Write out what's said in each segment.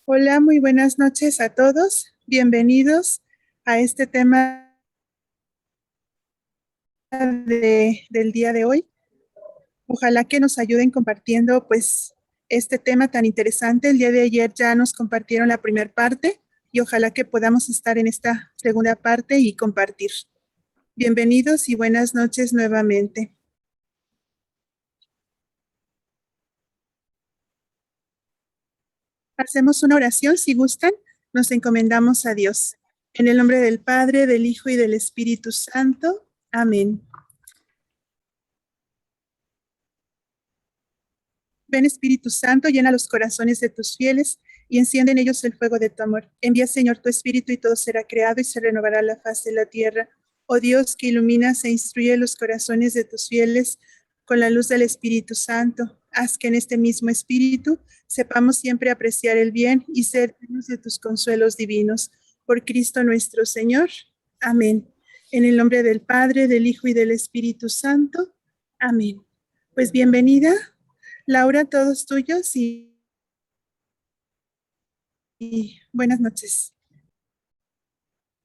Hola, muy buenas noches a todos. Bienvenidos a este tema del día de hoy. Ojalá que nos ayuden compartiendo pues este tema tan interesante. El día de ayer ya nos compartieron la primera parte y ojalá que podamos estar en esta segunda parte y compartir. Bienvenidos y buenas noches nuevamente. Hacemos una oración si gustan. Nos encomendamos a Dios. En el nombre del Padre, del Hijo y del Espíritu Santo. Amén. Ven Espíritu Santo, llena los corazones de tus fieles y enciende en ellos el fuego de tu amor. Envía, Señor, tu Espíritu y todo será creado y se renovará la faz de la tierra. Oh Dios, que iluminas e instruye los corazones de tus fieles con la luz del Espíritu Santo, haz que en este mismo Espíritu sepamos siempre apreciar el bien y ser dignos de tus consuelos divinos. Por Cristo nuestro Señor. Amén. En el nombre del Padre, del Hijo y del Espíritu Santo. Amén. Pues bienvenida. Laura, todos tuyos y buenas noches.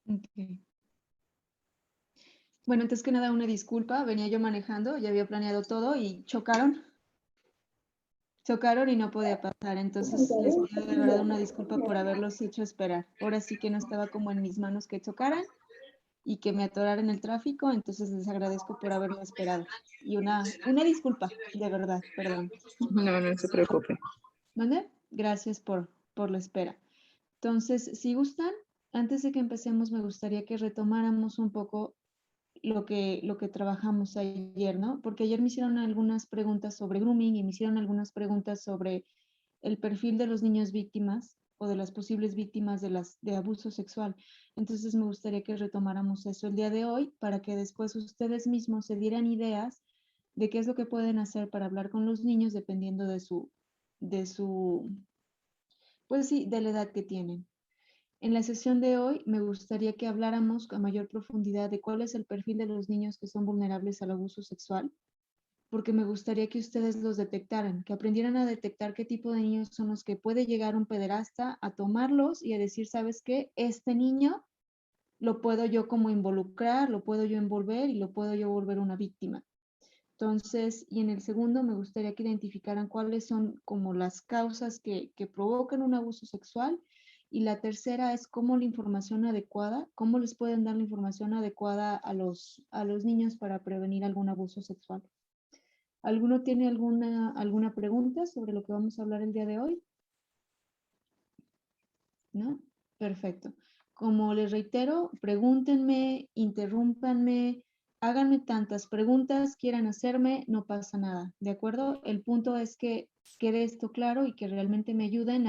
Okay. Bueno, antes que nada una disculpa, venía yo manejando, ya había planeado todo y chocaron y no podía pasar, entonces les pido de verdad una disculpa por haberlos hecho esperar. Ahora sí que no estaba como en mis manos que chocaran y que me atoraran el tráfico, entonces les agradezco por haberme esperado. Y una disculpa, de verdad, perdón. No se preocupe. ¿Vale? Gracias por la espera. Entonces, si gustan, antes de que empecemos, me gustaría que retomáramos un poco lo que trabajamos ayer, ¿no? Porque ayer me hicieron algunas preguntas sobre grooming y me hicieron algunas preguntas sobre el perfil de los niños víctimas o de las posibles víctimas de abuso sexual. Entonces me gustaría que retomáramos eso el día de hoy para que después ustedes mismos se dieran ideas de qué es lo que pueden hacer para hablar con los niños dependiendo de su, pues sí, de la edad que tienen. En la sesión de hoy me gustaría que habláramos a mayor profundidad de cuál es el perfil de los niños que son vulnerables al abuso sexual, porque me gustaría que ustedes los detectaran, que aprendieran a detectar qué tipo de niños son los que puede llegar un pederasta a tomarlos y a decir, ¿sabes qué? Este niño lo puedo yo como involucrar, lo puedo yo envolver y lo puedo yo volver una víctima. Entonces, y en el segundo me gustaría que identificaran cuáles son como las causas que provocan un abuso sexual. Y la tercera es cómo la información adecuada, cómo les pueden dar la información adecuada a los niños para prevenir algún abuso sexual. ¿Alguno tiene alguna pregunta sobre lo que vamos a hablar el día de hoy? ¿No? Perfecto. Como les reitero, pregúntenme, interrúmpanme, háganme tantas preguntas quieran hacerme, no pasa nada, ¿de acuerdo? El punto es que quede esto claro y que realmente me ayuden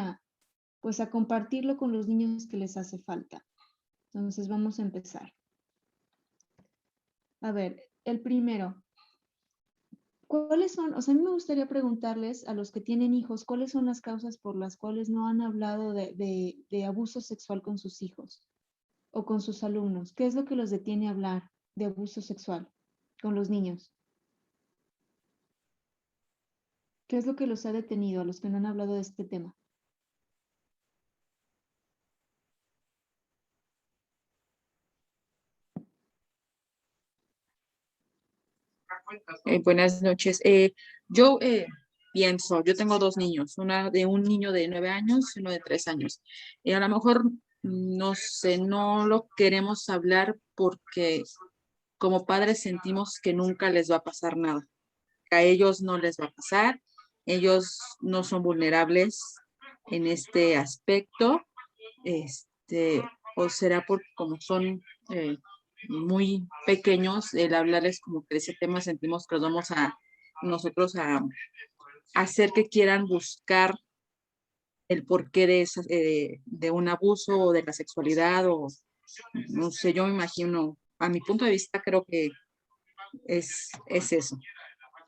pues a compartirlo con los niños que les hace falta. Entonces vamos a empezar. A ver, el primero, ¿cuáles son? O sea, a mí me gustaría preguntarles a los que tienen hijos, ¿cuáles son las causas por las cuales no han hablado de abuso sexual con sus hijos o con sus alumnos? ¿Qué es lo que los detiene a hablar de abuso sexual con los niños? ¿Qué es lo que los ha detenido a los que no han hablado de este tema? Buenas noches. Yo pienso, yo tengo dos niños, un niño de 9 años y uno de 3 años. Y a lo mejor, no sé, no lo queremos hablar porque como padres sentimos que nunca les va a pasar nada. A ellos no les va a pasar, ellos no son vulnerables en este aspecto, o será porque como son muy pequeños, el hablarles como que de ese tema sentimos que los vamos a nosotros a hacer que quieran buscar el porqué de un abuso o de la sexualidad o no sé, yo me imagino, a mi punto de vista creo que es eso.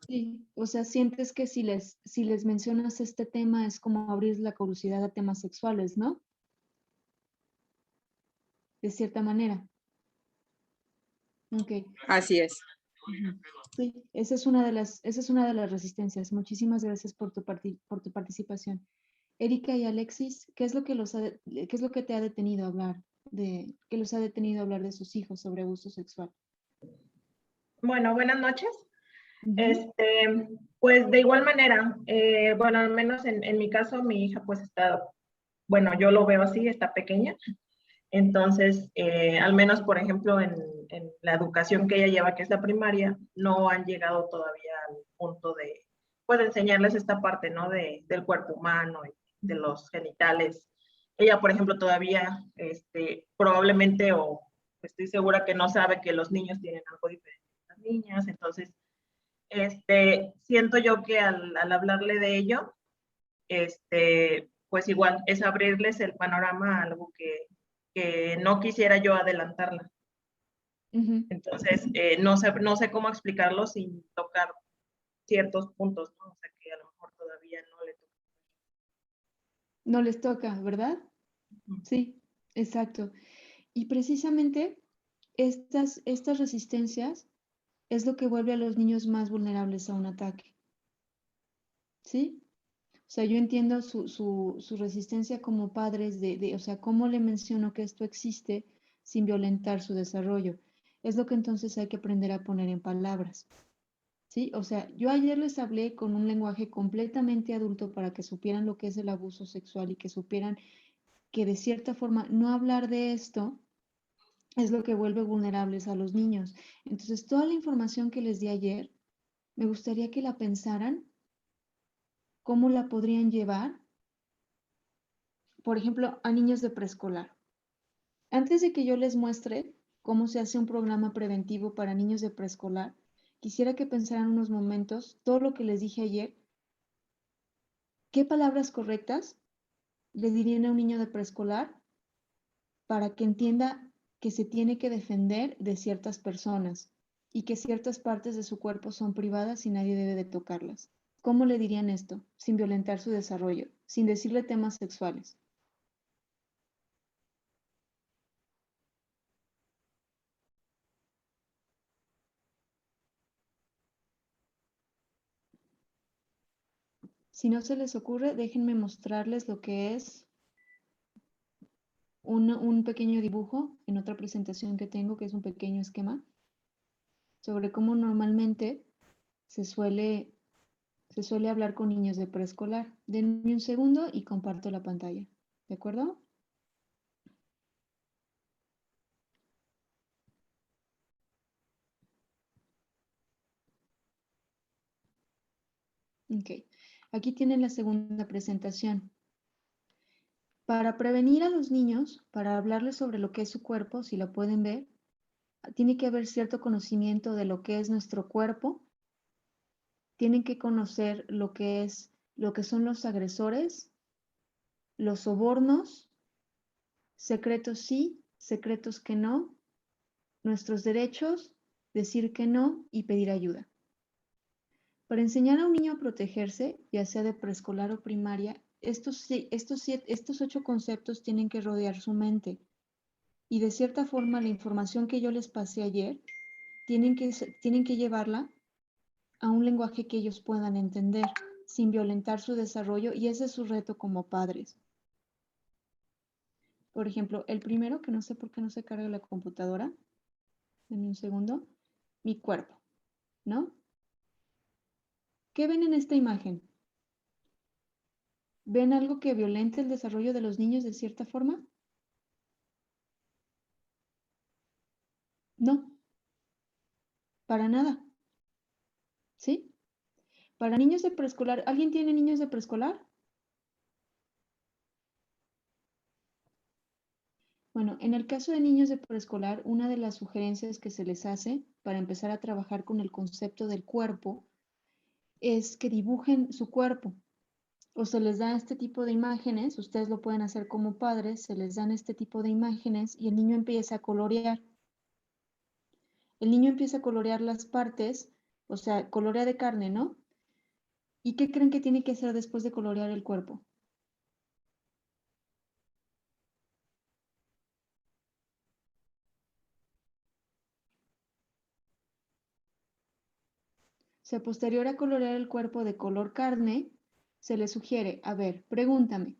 Sí, o sea, sientes que si les mencionas este tema es como abrir la curiosidad a temas sexuales, ¿no? De cierta manera. Ok. Así es. Sí, esa es una de las resistencias. Muchísimas gracias por tu participación. Erika y Alexis, ¿qué es lo que qué es lo que te ha detenido a hablar qué los ha detenido a hablar de sus hijos sobre abuso sexual? Bueno, buenas noches. Ujú, Pues de igual manera, bueno, al menos en mi caso, mi hija pues está, bueno, yo lo veo así, está pequeña. Entonces, al menos, por ejemplo, en la educación que ella lleva, que es la primaria, no han llegado todavía al punto de, pues, enseñarles esta parte, ¿no? Del cuerpo humano y de los genitales. Ella, por ejemplo, todavía, probablemente, o estoy segura que no sabe que los niños tienen algo diferente a las niñas. Entonces, siento yo que al hablarle de ello, pues igual es abrirles el panorama a algo que no quisiera yo adelantarla. ujú. Entonces, no sé cómo explicarlo sin tocar ciertos puntos, ¿no? O sea, que a lo mejor todavía no le toca. No les toca, ¿verdad? Sí, exacto. Y precisamente estas resistencias es lo que vuelve a los niños más vulnerables a un ataque, ¿sí? O sea, yo entiendo su resistencia como padres o sea, cómo le menciono que esto existe sin violentar su desarrollo. Es lo que entonces hay que aprender a poner en palabras, ¿sí? O sea, yo ayer les hablé con un lenguaje completamente adulto para que supieran lo que es el abuso sexual y que supieran que de cierta forma no hablar de esto es lo que vuelve vulnerables a los niños. Entonces, toda la información que les di ayer, me gustaría que la pensaran, cómo la podrían llevar, por ejemplo, a niños de preescolar. Antes de que yo les muestre cómo se hace un programa preventivo para niños de preescolar, quisiera que pensaran unos momentos todo lo que les dije ayer, qué palabras correctas le dirían a un niño de preescolar para que entienda que se tiene que defender de ciertas personas y que ciertas partes de su cuerpo son privadas y nadie debe de tocarlas. ¿Cómo le dirían esto? Sin violentar su desarrollo, sin decirle temas sexuales. Si no se les ocurre, déjenme mostrarles lo que es un pequeño dibujo en otra presentación que tengo, que es un pequeño esquema, sobre cómo normalmente se suele hablar con niños de preescolar. Denme un segundo y comparto la pantalla. ¿De acuerdo? Ok. Aquí tienen la segunda presentación. Para prevenir a los niños, para hablarles sobre lo que es su cuerpo, si lo pueden ver, tiene que haber cierto conocimiento de lo que es nuestro cuerpo. Tienen que conocer lo que son los agresores, los sobornos, secretos sí, secretos que no, nuestros derechos, decir que no y pedir ayuda. Para enseñar a un niño a protegerse, ya sea de preescolar o primaria, estos 8 conceptos tienen que rodear su mente. Y de cierta forma, la información que yo les pasé ayer, tienen que llevarla a un lenguaje que ellos puedan entender, sin violentar su desarrollo, y ese es su reto como padres. Por ejemplo, el primero, que no sé por qué no se carga la computadora, denme un segundo, mi cuerpo, ¿no? ¿Qué ven en esta imagen? ¿Ven algo que violente el desarrollo de los niños de cierta forma? No, para nada, ¿sí? Para niños de preescolar, ¿alguien tiene niños de preescolar? Bueno, en el caso de niños de preescolar, una de las sugerencias que se les hace para empezar a trabajar con el concepto del cuerpo es que dibujen su cuerpo. O se les da este tipo de imágenes, ustedes lo pueden hacer como padres, se les dan este tipo de imágenes y el niño empieza a colorear. El niño empieza a colorear las partes, o sea, colorea de carne, ¿no? ¿Y qué creen que tiene que hacer después de colorear el cuerpo? O sea, posterior a colorear el cuerpo de color carne, se le sugiere, a ver, pregúntame,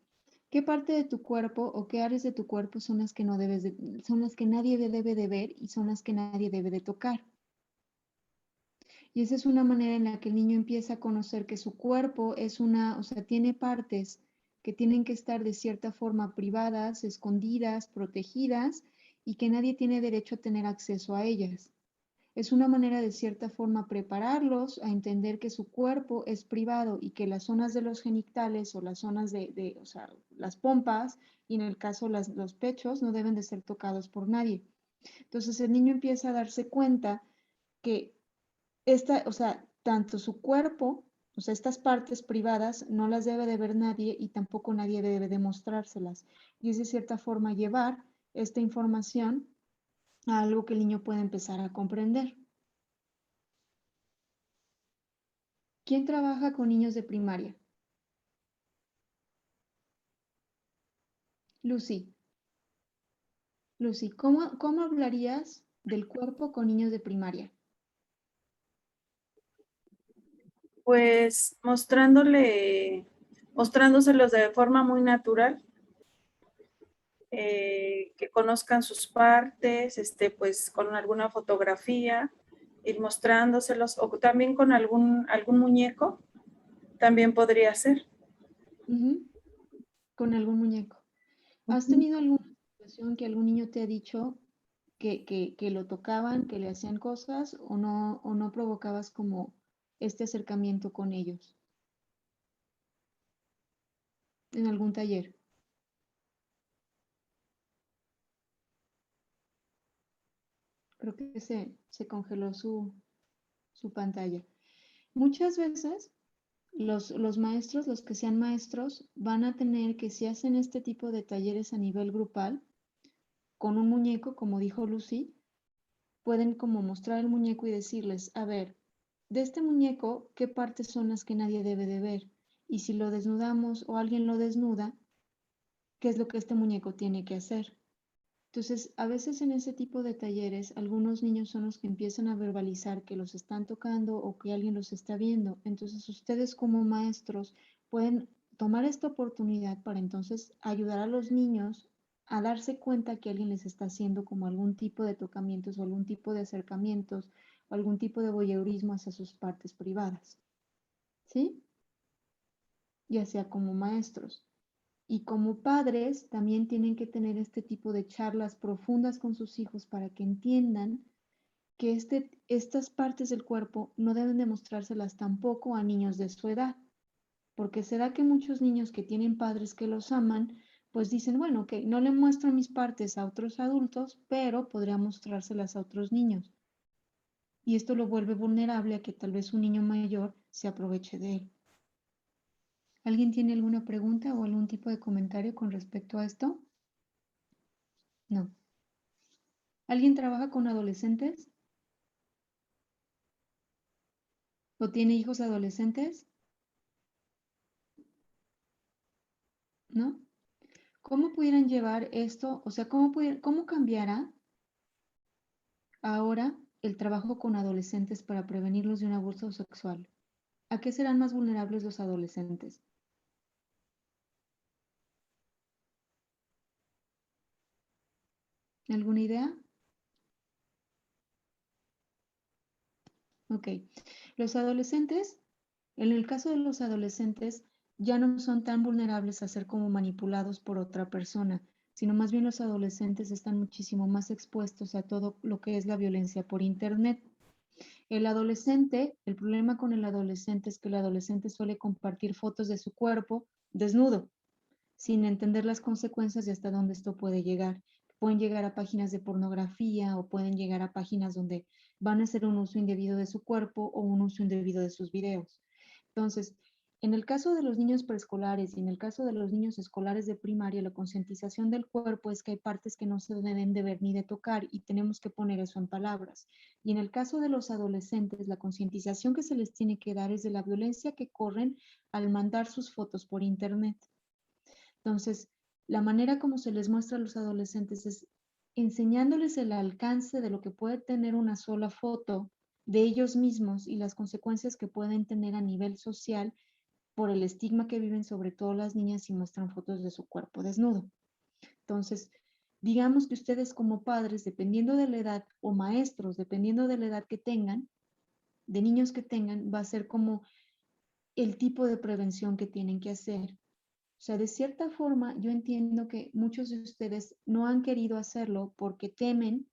¿qué parte de tu cuerpo o qué áreas de tu cuerpo son las que no debes son las que nadie debe de ver y son las que nadie debe de tocar? Y esa es una manera en la que el niño empieza a conocer que su cuerpo es o sea, tiene partes que tienen que estar de cierta forma privadas, escondidas, protegidas y que nadie tiene derecho a tener acceso a ellas. Es una manera de cierta forma prepararlos a entender que su cuerpo es privado y que las zonas de los genitales o las zonas o sea, las pompas y en el caso los pechos no deben de ser tocados por nadie. Entonces el niño empieza a darse cuenta que o sea, tanto su cuerpo, o sea, estas partes privadas no las debe de ver nadie y tampoco nadie debe de mostrárselas. Y es de cierta forma llevar esta información a algo que el niño puede empezar a comprender. ¿Quién trabaja con niños de primaria? Lucy. Lucy, ¿cómo hablarías del cuerpo con niños de primaria? Pues mostrándoselos de forma muy natural, que conozcan sus partes, pues con alguna fotografía, ir mostrándoselos, o también con algún muñeco, también podría ser. Con algún muñeco. ¿Has tenido alguna situación que algún niño te ha dicho que lo tocaban, que le hacían cosas o no provocabas como este acercamiento con ellos en algún taller? Creo que se congeló su pantalla. Muchas veces los maestros, los que sean maestros, van a tener que, si hacen este tipo de talleres a nivel grupal, con un muñeco, como dijo Lucy, pueden como mostrar el muñeco y decirles, a ver, de este muñeco, ¿qué partes son las que nadie debe de ver? Y si lo desnudamos o alguien lo desnuda, ¿qué es lo que este muñeco tiene que hacer? Entonces, a veces en ese tipo de talleres, algunos niños son los que empiezan a verbalizar que los están tocando o que alguien los está viendo. Entonces, ustedes como maestros pueden tomar esta oportunidad para entonces ayudar a los niños a darse cuenta que alguien les está haciendo como algún tipo de tocamientos o algún tipo de acercamientos o algún tipo de voyeurismo hacia sus partes privadas. ¿Sí? Ya sea como maestros. Y como padres también tienen que tener este tipo de charlas profundas con sus hijos para que entiendan que estas partes del cuerpo no deben demostrárselas tampoco a niños de su edad, porque se da que muchos niños que tienen padres que los aman, pues dicen, bueno, ok, no le muestro mis partes a otros adultos, pero podría mostrárselas a otros niños. Y esto lo vuelve vulnerable a que tal vez un niño mayor se aproveche de él. ¿Alguien tiene alguna pregunta o algún tipo de comentario con respecto a esto? No. ¿Alguien trabaja con adolescentes? ¿O tiene hijos adolescentes? ¿No? ¿Cómo pudieran llevar esto? O sea, ¿cómo cambiará ahora el trabajo con adolescentes para prevenirlos de un abuso sexual? ¿A qué serán más vulnerables los adolescentes? ¿Alguna idea? Ok. Los adolescentes, en el caso de los adolescentes, ya no son tan vulnerables a ser como manipulados por otra persona, sino más bien los adolescentes están muchísimo más expuestos a todo lo que es la violencia por Internet. El problema con el adolescente es que el adolescente suele compartir fotos de su cuerpo desnudo, sin entender las consecuencias y hasta dónde esto puede llegar. Pueden llegar a páginas de pornografía o pueden llegar a páginas donde van a hacer un uso indebido de su cuerpo o un uso indebido de sus videos. Entonces, en el caso de los niños preescolares y en el caso de los niños escolares de primaria, la concientización del cuerpo es que hay partes que no se deben de ver ni de tocar y tenemos que poner eso en palabras. Y en el caso de los adolescentes, la concientización que se les tiene que dar es de la violencia que corren al mandar sus fotos por internet. Entonces, la manera como se les muestra a los adolescentes es enseñándoles el alcance de lo que puede tener una sola foto de ellos mismos y las consecuencias que pueden tener a nivel social por el estigma que viven sobre todo las niñas si muestran fotos de su cuerpo desnudo. Entonces, digamos que ustedes como padres, dependiendo de la edad, o maestros, dependiendo de la edad que tengan, de niños que tengan, va a ser como el tipo de prevención que tienen que hacer. O sea, de cierta forma, yo entiendo que muchos de ustedes no han querido hacerlo porque temen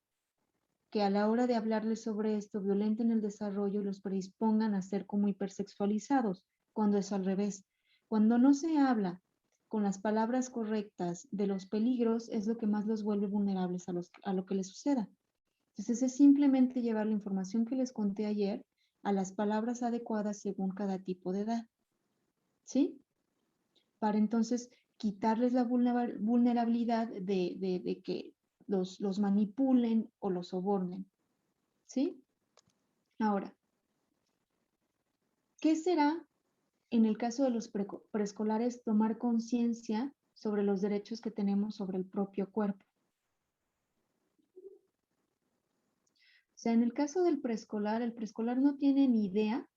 que a la hora de hablarles sobre esto violenten el desarrollo y los predispongan a ser como hipersexualizados, cuando es al revés. Cuando no se habla con las palabras correctas de los peligros, es lo que más los vuelve vulnerables a lo que les suceda. Entonces, es simplemente llevar la información que les conté ayer a las palabras adecuadas según cada tipo de edad. ¿Sí? Para entonces quitarles la vulnerabilidad de que los manipulen o los sobornen. ¿Sí? Ahora, ¿qué será en el caso de los preescolares tomar conciencia sobre los derechos que tenemos sobre el propio cuerpo? O sea, en el caso del preescolar, el preescolar no tiene ni idea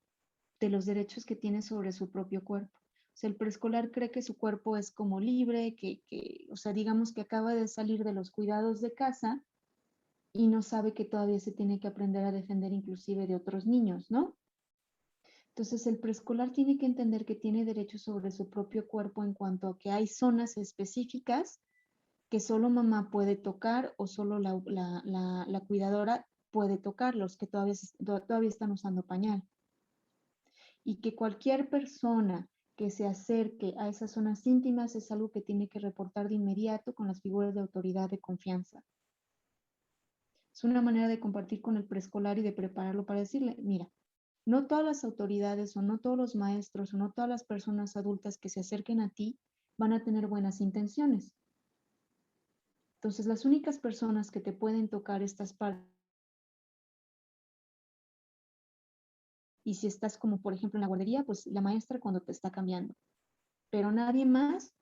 de los derechos que tiene sobre su propio cuerpo. O sea, el preescolar cree que su cuerpo es como libre, o sea, digamos que acaba de salir de los cuidados de casa y no sabe que todavía se tiene que aprender a defender inclusive de otros niños, ¿no? Entonces, el preescolar tiene que entender que tiene derechos sobre su propio cuerpo en cuanto a que hay zonas específicas que solo mamá puede tocar o solo la cuidadora puede tocar, los que todavía están usando pañal. Y que cualquier persona que se acerque a esas zonas íntimas es algo que tiene que reportar de inmediato con las figuras de autoridad de confianza. Es una manera de compartir con el preescolar y de prepararlo para decirle, mira, no todas las autoridades o no todos los maestros o no todas las personas adultas que se acerquen a ti van a tener buenas intenciones. Entonces, las únicas personas que te pueden tocar estas partes, y si estás como por ejemplo en la guardería, pues la maestra cuando te está cambiando. Pero nadie más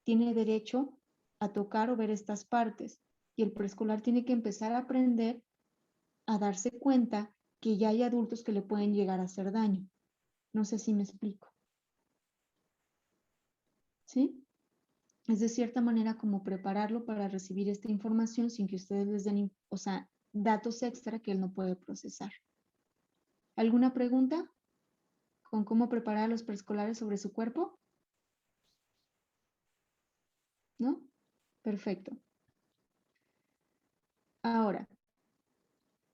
tiene derecho a tocar o ver estas partes. Y el preescolar tiene que empezar a aprender a darse cuenta que ya hay adultos que le pueden llegar a hacer daño. No sé si me explico. ¿Sí? Es de cierta manera como prepararlo para recibir esta información sin que ustedes les den, o sea, datos extra que él no puede procesar. ¿Alguna pregunta con cómo preparar a los preescolares sobre su cuerpo? ¿No? Perfecto. Ahora,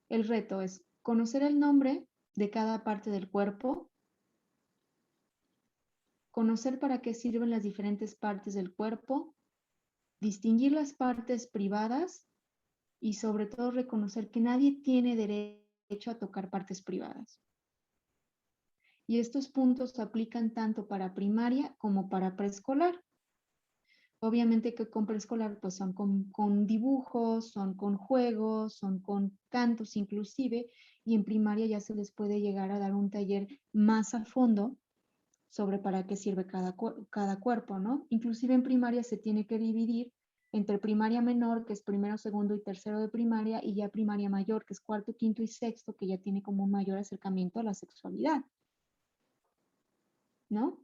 el reto es conocer el nombre de cada parte del cuerpo, conocer para qué sirven las diferentes partes del cuerpo, distinguir las partes privadas y sobre todo reconocer que nadie tiene derecho a tocar partes privadas. Y estos puntos se aplican tanto para primaria como para preescolar. Obviamente que con preescolar pues son con dibujos, son con juegos, son con cantos inclusive, y en primaria ya se les puede llegar a dar un taller más a fondo sobre para qué sirve cada cuerpo, ¿no? Inclusive en primaria se tiene que dividir entre primaria menor, que es primero, segundo y tercero de primaria, y ya primaria mayor, que es cuarto, quinto y sexto, que ya tiene como un mayor acercamiento a la sexualidad, ¿no?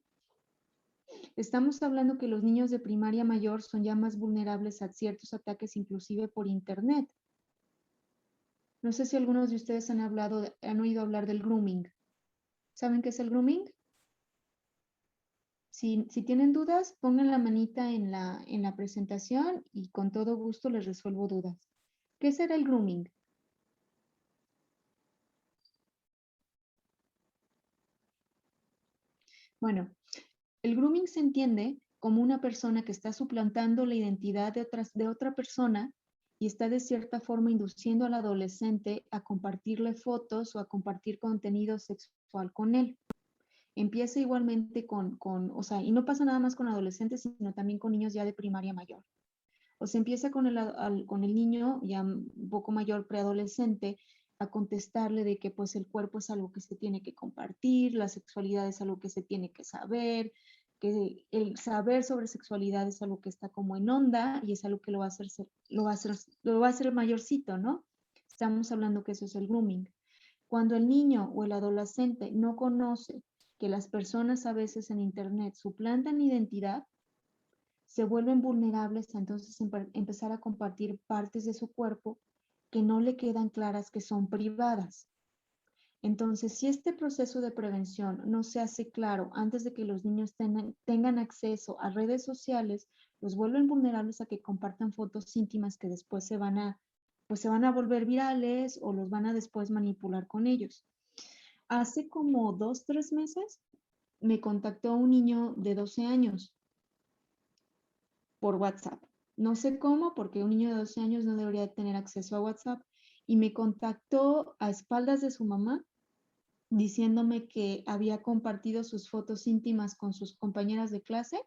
Estamos hablando que los niños de primaria mayor son ya más vulnerables a ciertos ataques, inclusive por internet. No sé si algunos de ustedes han oído hablar del grooming. ¿Saben qué es el grooming? Si tienen dudas, pongan la manita en la presentación y con todo gusto les resuelvo dudas. ¿Qué será el grooming? Bueno, el grooming se entiende como una persona que está suplantando la identidad de otra persona y está de cierta forma induciendo al adolescente a compartirle fotos o a compartir contenido sexual con él. Empieza igualmente o sea, y no pasa nada más con adolescentes, sino también con niños ya de primaria mayor. O se empieza con el niño ya un poco mayor, preadolescente, a contestarle de que pues el cuerpo es algo que se tiene que compartir, la sexualidad es algo que se tiene que saber, que el saber sobre sexualidad es algo que está como en onda y es algo que lo va a hacer mayorcito, ¿no? Estamos hablando que eso es el grooming. Cuando el niño o el adolescente no conoce que las personas a veces en Internet suplantan identidad, se vuelven vulnerables a entonces empezar a compartir partes de su cuerpo que no le quedan claras, que son privadas. Entonces, si este proceso de prevención no se hace claro antes de que los niños tengan acceso a redes sociales, los vuelven vulnerables a que compartan fotos íntimas que después se van a volver virales o los van a después manipular con ellos. Hace como 2, 3 meses me contactó un niño de 12 años por WhatsApp. No sé cómo, porque un niño de 12 años no debería tener acceso a WhatsApp. Y me contactó a espaldas de su mamá, diciéndome que había compartido sus fotos íntimas con sus compañeras de clase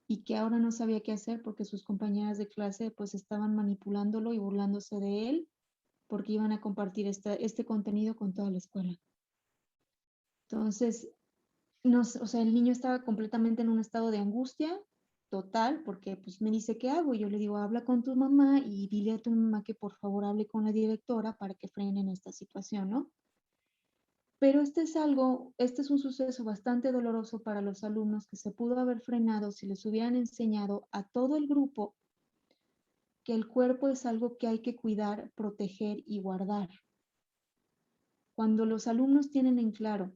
y que ahora no sabía qué hacer porque sus compañeras de clase pues estaban manipulándolo y burlándose de él porque iban a compartir este contenido con toda la escuela. Entonces, no, o sea, el niño estaba completamente en un estado de angustia total porque pues me dice, ¿qué hago? Y yo le digo, habla con tu mamá y dile a tu mamá que por favor hable con la directora para que frenen esta situación, ¿no? Pero este es un suceso bastante doloroso para los alumnos que se pudo haber frenado si les hubieran enseñado a todo el grupo que el cuerpo es algo que hay que cuidar, proteger y guardar. Cuando los alumnos tienen en claro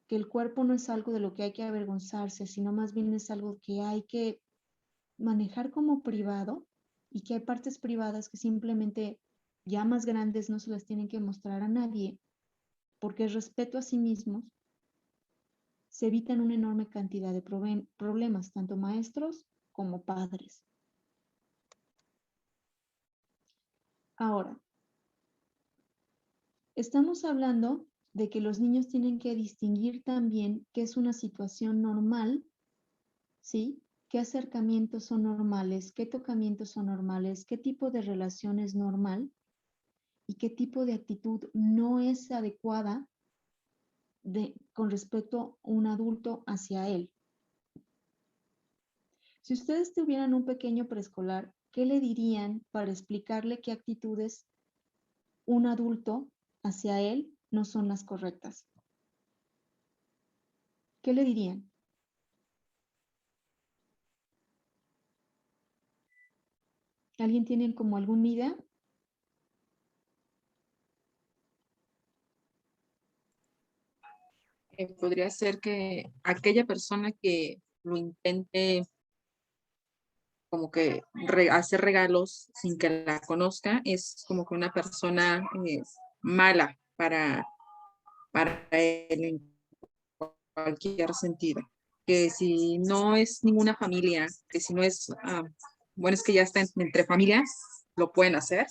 que el cuerpo no es algo de lo que hay que avergonzarse, sino más bien es algo que hay que manejar como privado y que hay partes privadas que simplemente ya más grandes no se las tienen que mostrar a nadie, porque el respeto a sí mismos, se evitan una enorme cantidad de problemas, tanto maestros como padres. Ahora, estamos hablando de que los niños tienen que distinguir también qué es una situación normal, ¿sí? ¿Qué acercamientos son normales? ¿Qué tocamientos son normales? ¿Qué tipo de relación es normal? ¿Y qué tipo de actitud no es adecuada con respecto a un adulto hacia él? Si ustedes tuvieran un pequeño preescolar, ¿qué le dirían para explicarle qué actitudes un adulto hacia él no son las correctas? ¿Qué le dirían? ¿Alguien tiene como alguna idea? Podría ser que aquella persona que lo intente como que hacer regalos sin que la conozca es como que una persona mala para él en cualquier sentido. Que si no es ninguna familia, que si no es, bueno, es que ya está entre familias, lo pueden hacer.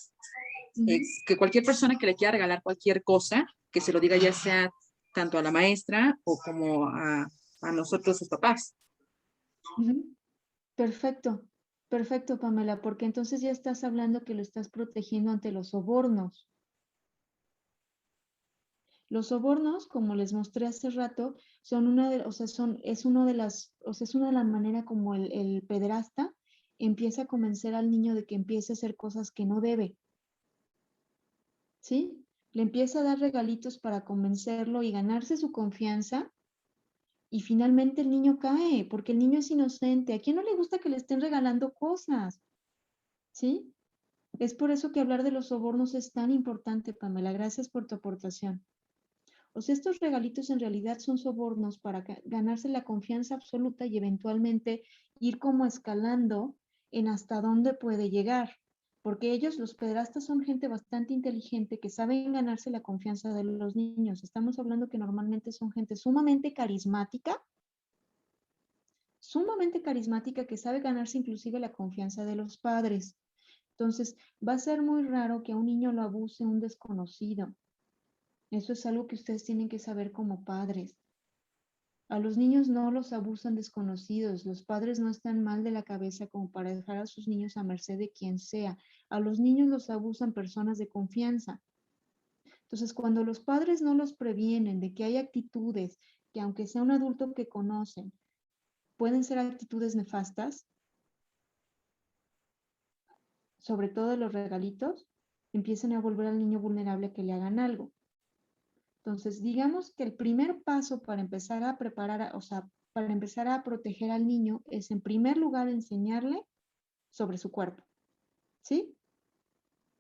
Que cualquier persona que le quiera regalar cualquier cosa, que se lo diga ya sea tanto a la maestra o como a nosotros, sus papás. Perfecto, perfecto, Pamela, porque entonces ya estás hablando que lo estás protegiendo ante los sobornos. Los sobornos, como les mostré hace rato, son una de, o sea, es una de las, o sea, es una de las maneras como el pederasta empieza a convencer al niño de que empiece a hacer cosas que no debe. ¿Sí? Le empieza a dar regalitos para convencerlo y ganarse su confianza. Y finalmente el niño cae, porque el niño es inocente. ¿A quién no le gusta que le estén regalando cosas? ¿Sí? Es por eso que hablar de los sobornos es tan importante, Pamela. Gracias por tu aportación. O sea, estos regalitos en realidad son sobornos para ganarse la confianza absoluta y eventualmente ir como escalando en hasta dónde puede llegar. Porque ellos, los pederastas, son gente bastante inteligente que saben ganarse la confianza de los niños. Estamos hablando que normalmente son gente sumamente carismática que sabe ganarse inclusive la confianza de los padres. Entonces, va a ser muy raro que a un niño lo abuse un desconocido. Eso es algo que ustedes tienen que saber como padres. A los niños no los abusan desconocidos. Los padres no están mal de la cabeza como para dejar a sus niños a merced de quien sea. A los niños los abusan personas de confianza. Entonces, cuando los padres no los previenen de que hay actitudes que aunque sea un adulto que conocen, pueden ser actitudes nefastas, sobre todo los regalitos, empiezan a volver al niño vulnerable a que le hagan algo. Entonces, digamos que el primer paso para empezar a preparar, o sea, para empezar a proteger al niño es en primer lugar enseñarle sobre su cuerpo, ¿sí?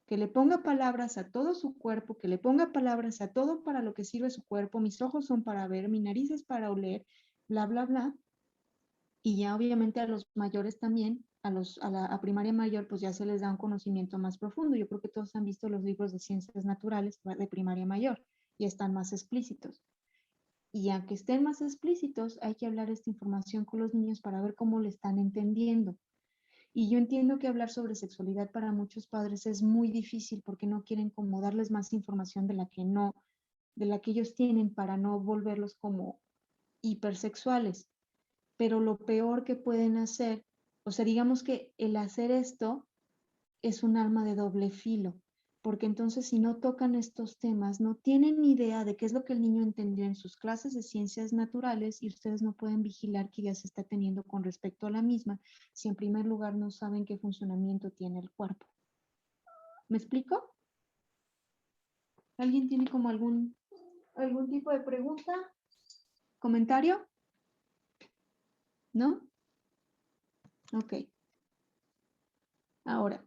Que le ponga palabras a todo su cuerpo, que le ponga palabras a todo para lo que sirve su cuerpo. Mis ojos son para ver, mi nariz es para oler, bla, bla, bla. Y ya obviamente a los mayores también, a primaria mayor, pues ya se les da un conocimiento más profundo. Yo creo que todos han visto los libros de ciencias naturales de primaria mayor y están más explícitos. Y aunque estén más explícitos, hay que hablar esta información con los niños para ver cómo le están entendiendo. Y yo entiendo que hablar sobre sexualidad para muchos padres es muy difícil porque no quieren como darles más información de la que no, de la que ellos tienen para no volverlos como hipersexuales. Pero lo peor que pueden hacer, o sea, digamos que el hacer esto es un arma de doble filo, porque entonces si no tocan estos temas, no tienen ni idea de qué es lo que el niño entendió en sus clases de ciencias naturales y ustedes no pueden vigilar qué ideas está teniendo con respecto a la misma, si en primer lugar no saben qué funcionamiento tiene el cuerpo. ¿Me explico? ¿Alguien tiene como algún tipo de pregunta? ¿Comentario? ¿No? Ok. Ahora,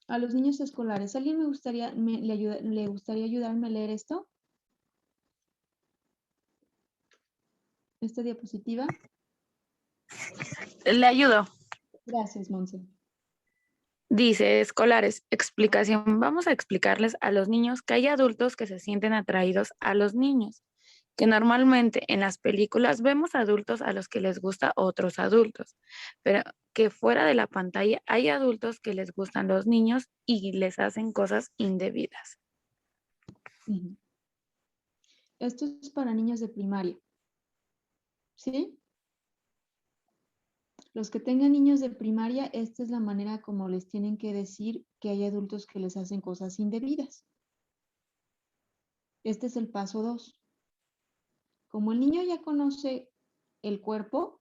a los niños escolares, ¿alguien le gustaría ayudarme a leer esto? Esta diapositiva. Le ayudo. Gracias, Monse. Dice, escolares, explicación. Vamos a explicarles a los niños que hay adultos que se sienten atraídos a los niños, que normalmente en las películas vemos adultos a los que les gusta otros adultos, pero que fuera de la pantalla hay adultos que les gustan los niños y les hacen cosas indebidas. Ujú. Esto es para niños de primaria. ¿Sí? Los que tengan niños de primaria, esta es la manera como les tienen que decir que hay adultos que les hacen cosas indebidas. Este es el paso 2. Como el niño ya conoce el cuerpo,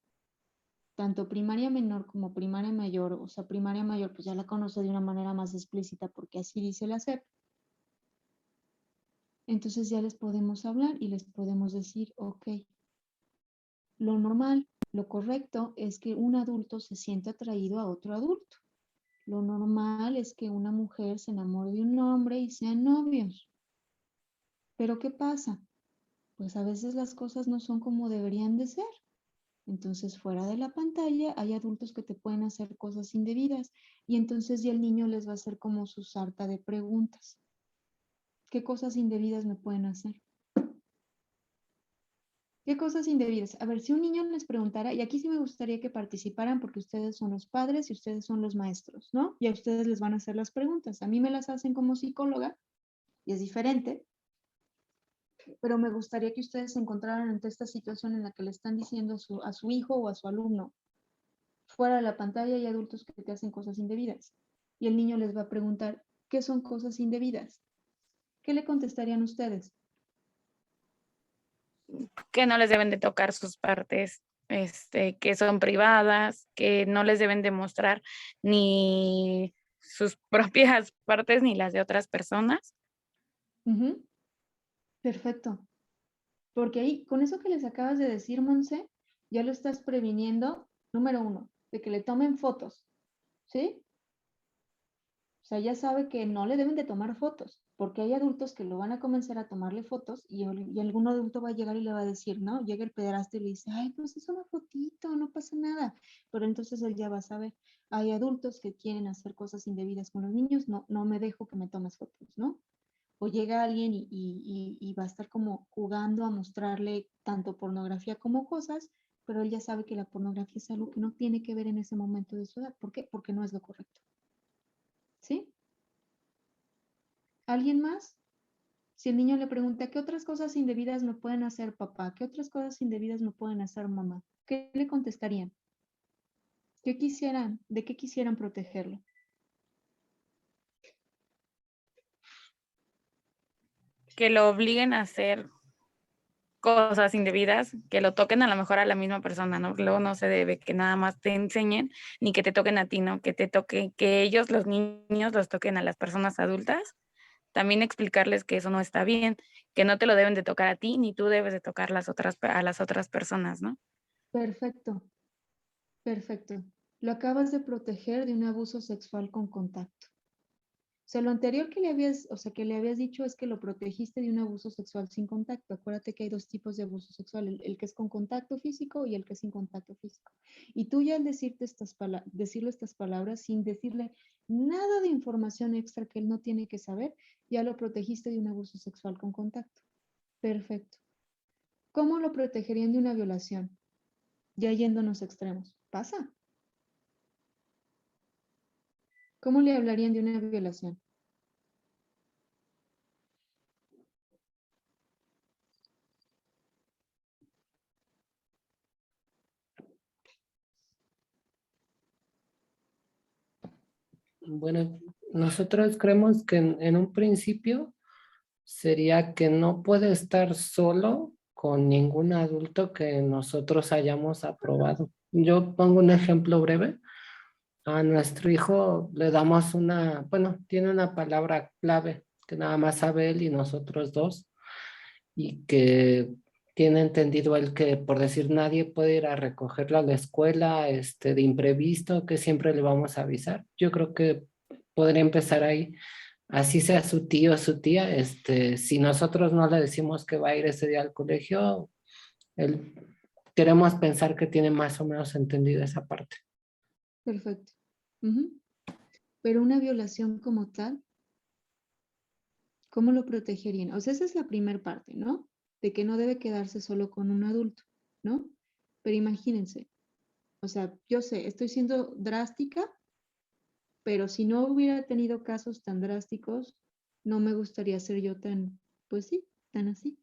tanto primaria menor como primaria mayor, o sea, primaria mayor, pues ya la conoce de una manera más explícita porque así dice la SEP. Entonces ya les podemos hablar y les podemos decir, ok, lo normal, lo correcto es que un adulto se sienta atraído a otro adulto. Lo normal es que una mujer se enamore de un hombre y sean novios. Pero ¿qué pasa? Pues a veces las cosas no son como deberían de ser. Entonces, fuera de la pantalla hay adultos que te pueden hacer cosas indebidas y entonces ya el niño les va a hacer como su sarta de preguntas. ¿Qué cosas indebidas me pueden hacer? ¿Qué cosas indebidas? A ver, si un niño les preguntara, y aquí sí me gustaría que participaran porque ustedes son los padres y ustedes son los maestros, ¿no? Y a ustedes les van a hacer las preguntas. A mí me las hacen como psicóloga y es diferente, pero me gustaría que ustedes se encontraran ante esta situación en la que le están diciendo a su hijo o a su alumno, fuera de la pantalla hay adultos que te hacen cosas indebidas. Y el niño les va a preguntar, ¿qué son cosas indebidas? ¿Qué le contestarían ustedes? Que no les deben de tocar sus partes, que son privadas, que no les deben de mostrar ni sus propias partes ni las de otras personas. Uh-huh. Perfecto. Porque ahí, con eso que les acabas de decir, Monse, ya lo estás previniendo, número 1, de que le tomen fotos, ¿sí? O sea, ya sabe que no le deben de tomar fotos, porque hay adultos que lo van a comenzar a tomarle fotos y algún adulto va a llegar y le va a decir, ¿no? Llega el pederasta y le dice, ay, pues es una fotito, no pasa nada. Pero entonces él ya va a saber, hay adultos que quieren hacer cosas indebidas con los niños, no me dejo que me tomes fotos, ¿no? O llega alguien y va a estar como jugando a mostrarle tanto pornografía como cosas, pero él ya sabe que la pornografía es algo que no tiene que ver en ese momento de su edad. ¿Por qué? Porque no es lo correcto. ¿Sí? ¿Alguien más? Si el niño le pregunta, ¿qué otras cosas indebidas me pueden hacer papá? ¿Qué otras cosas indebidas me pueden hacer mamá? ¿Qué le contestarían? ¿Qué quisieran? ¿De qué quisieran protegerlo? Que lo obliguen a hacer cosas indebidas, que lo toquen a lo mejor a la misma persona, ¿no? Luego no se debe que nada más te enseñen, ni que te toquen a ti, ¿no? Que te toque, que ellos, los niños, los toquen a las personas adultas, también explicarles que eso no está bien, que no te lo deben de tocar a ti, ni tú debes de tocar a las otras personas, ¿no? Perfecto, perfecto. Lo acabas de proteger de un abuso sexual con contacto. O sea, lo anterior que le habías dicho es que lo protegiste de un abuso sexual sin contacto. Acuérdate que hay dos tipos de abuso sexual, el que es con contacto físico y el que es sin contacto físico. Y tú ya al decirle estas palabras, sin decirle nada de información extra que él no tiene que saber, ya lo protegiste de un abuso sexual con contacto. Perfecto. ¿Cómo lo protegerían de una violación? Ya yéndonos extremos. Pasa. ¿Cómo le hablarían de una violación? Bueno, nosotros creemos que en un principio sería que no puede estar solo con ningún adulto que nosotros hayamos aprobado. Yo pongo un ejemplo breve. A nuestro hijo le damos bueno, tiene una palabra clave que nada más sabe él y nosotros dos, y que tiene entendido él que, por decir, nadie puede ir a recogerlo a la escuela, de imprevisto, que siempre le vamos a avisar. Yo creo que podría empezar ahí, así sea su tío o su tía, si nosotros no le decimos que va a ir ese día al colegio, él, queremos pensar que tiene más o menos entendido esa parte. Perfecto. Ujú. Pero una violación como tal, ¿cómo lo protegerían? O sea, esa es la primera parte, ¿no? De que no debe quedarse solo con un adulto, ¿no? Pero imagínense, o sea, yo sé, estoy siendo drástica, pero si no hubiera tenido casos tan drásticos, no me gustaría ser yo tan, pues sí, tan así.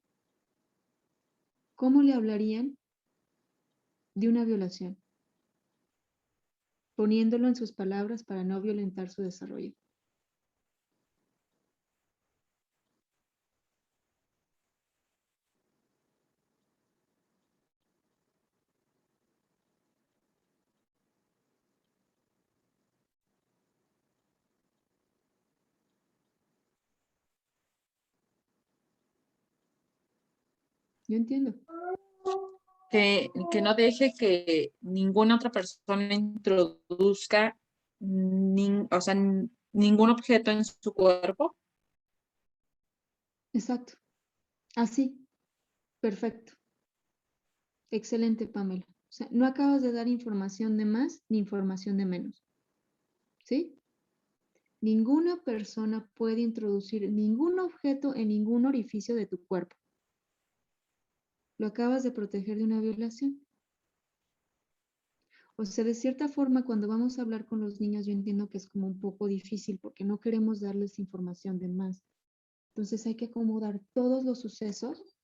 ¿Cómo le hablarían de una violación? Poniéndolo en sus palabras para no violentar su desarrollo. Yo entiendo. Que no deje que ninguna otra persona introduzca o sea, ningún objeto en su cuerpo. Exacto. Así. Perfecto. Excelente, Pamela. O sea, no acabas de dar información de más ni información de menos. ¿Sí? Ninguna persona puede introducir ningún objeto en ningún orificio de tu cuerpo. Lo acabas de proteger de una violación. O sea, de cierta forma, cuando vamos a hablar con los niños, yo entiendo que es como un poco difícil porque no queremos darles información de más. Entonces hay que acomodar todos los sucesos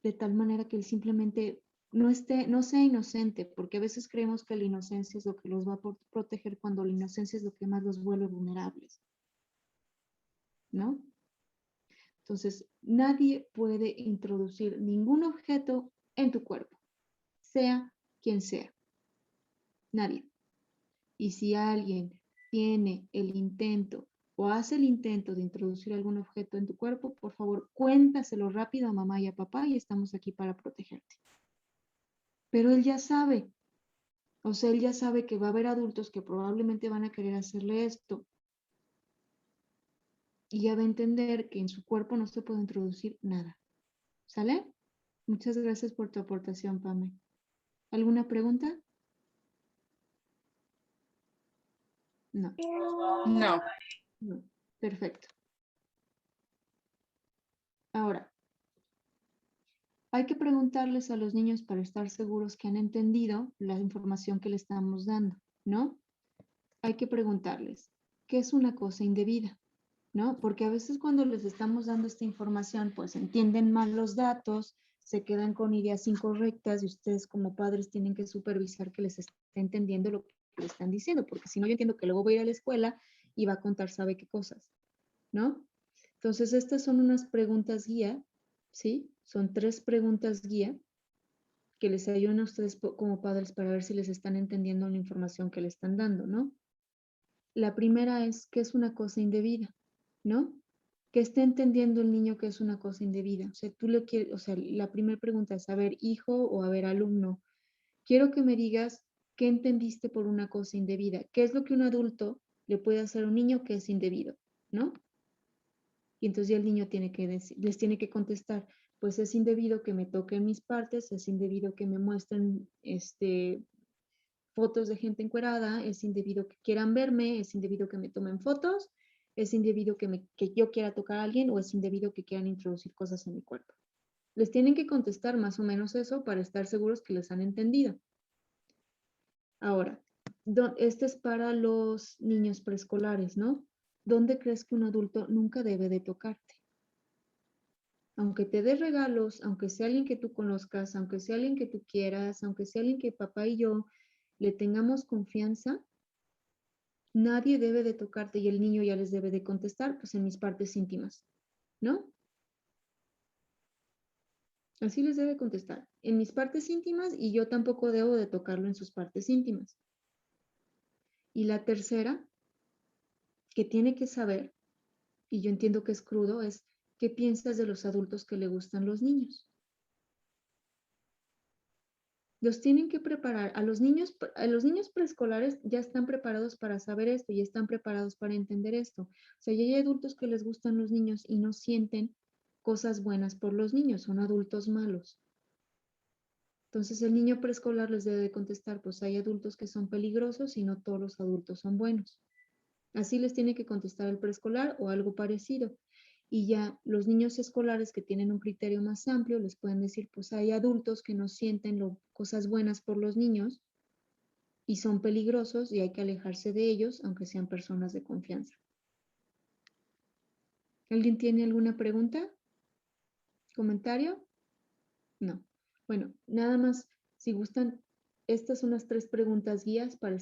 de tal manera que él simplemente no sea inocente, porque a veces creemos que la inocencia es lo que los va a proteger cuando la inocencia es lo que más los vuelve vulnerables, ¿no? Entonces, nadie puede introducir ningún objeto en tu cuerpo, sea quien sea, nadie. Y si alguien tiene el intento o hace el intento de introducir algún objeto en tu cuerpo, por favor, cuéntaselo rápido a mamá y a papá y estamos aquí para protegerte. Pero él ya sabe, o sea, él ya sabe que va a haber adultos que probablemente van a querer hacerle esto y ya va a entender que en su cuerpo no se puede introducir nada. ¿Sale? Muchas gracias por tu aportación, Pame. ¿Alguna pregunta? No. No. No. Perfecto. Ahora, hay que preguntarles a los niños para estar seguros que han entendido la información que le estamos dando, ¿no? Hay que preguntarles, ¿qué es una cosa indebida? ¿No? Porque a veces cuando les estamos dando esta información, pues entienden mal los datos, se quedan con ideas incorrectas y ustedes como padres tienen que supervisar que les esté entendiendo lo que le están diciendo, porque si no yo entiendo que luego voy a ir a la escuela y va a contar sabe qué cosas, ¿no? Entonces estas son unas preguntas guía, ¿sí? Son 3 preguntas guía que les ayudan a ustedes como padres para ver si les están entendiendo la información que le están dando, ¿no? La primera es, ¿qué es una cosa indebida? ¿No? que esté entendiendo el niño que es una cosa indebida. O sea, tú le quieres, o sea, la primera pregunta es, a ver, hijo o a ver, alumno, quiero que me digas qué entendiste por una cosa indebida. ¿Qué es lo que un adulto le puede hacer a un niño que es indebido? ¿No? Y entonces ya el niño tiene que les tiene que contestar, pues es indebido que me toquen mis partes, es indebido que me muestren fotos de gente encuerada, es indebido que quieran verme, es indebido que me tomen fotos, es indebido que yo quiera tocar a alguien o es indebido que quieran introducir cosas en mi cuerpo. Les tienen que contestar más o menos eso para estar seguros que les han entendido. Ahora, este es para los niños preescolares, ¿no? ¿Dónde crees que un adulto nunca debe de tocarte? Aunque te dé regalos, aunque sea alguien que tú conozcas, aunque sea alguien que tú quieras, aunque sea alguien que papá y yo le tengamos confianza, nadie debe de tocarte y el niño ya les debe de contestar, pues en mis partes íntimas, ¿no? Así les debe contestar, en mis partes íntimas y yo tampoco debo de tocarlo en sus partes íntimas. Y la tercera, que tiene que saber, y yo entiendo que es crudo, es ¿qué piensas de los adultos que le gustan los niños? Los tienen que preparar. A los niños preescolares ya están preparados para saber esto y están preparados para entender esto. O sea, ya hay adultos que les gustan los niños y no sienten cosas buenas por los niños, son adultos malos. Entonces el niño preescolar les debe de contestar, pues hay adultos que son peligrosos y no todos los adultos son buenos. Así les tiene que contestar el preescolar o algo parecido. Y ya los niños escolares que tienen un criterio más amplio les pueden decir, pues hay adultos que no sienten cosas buenas por los niños y son peligrosos y hay que alejarse de ellos, aunque sean personas de confianza. ¿Alguien tiene alguna pregunta? ¿Comentario? No. Bueno, nada más, si gustan, estas son las 3 preguntas guías para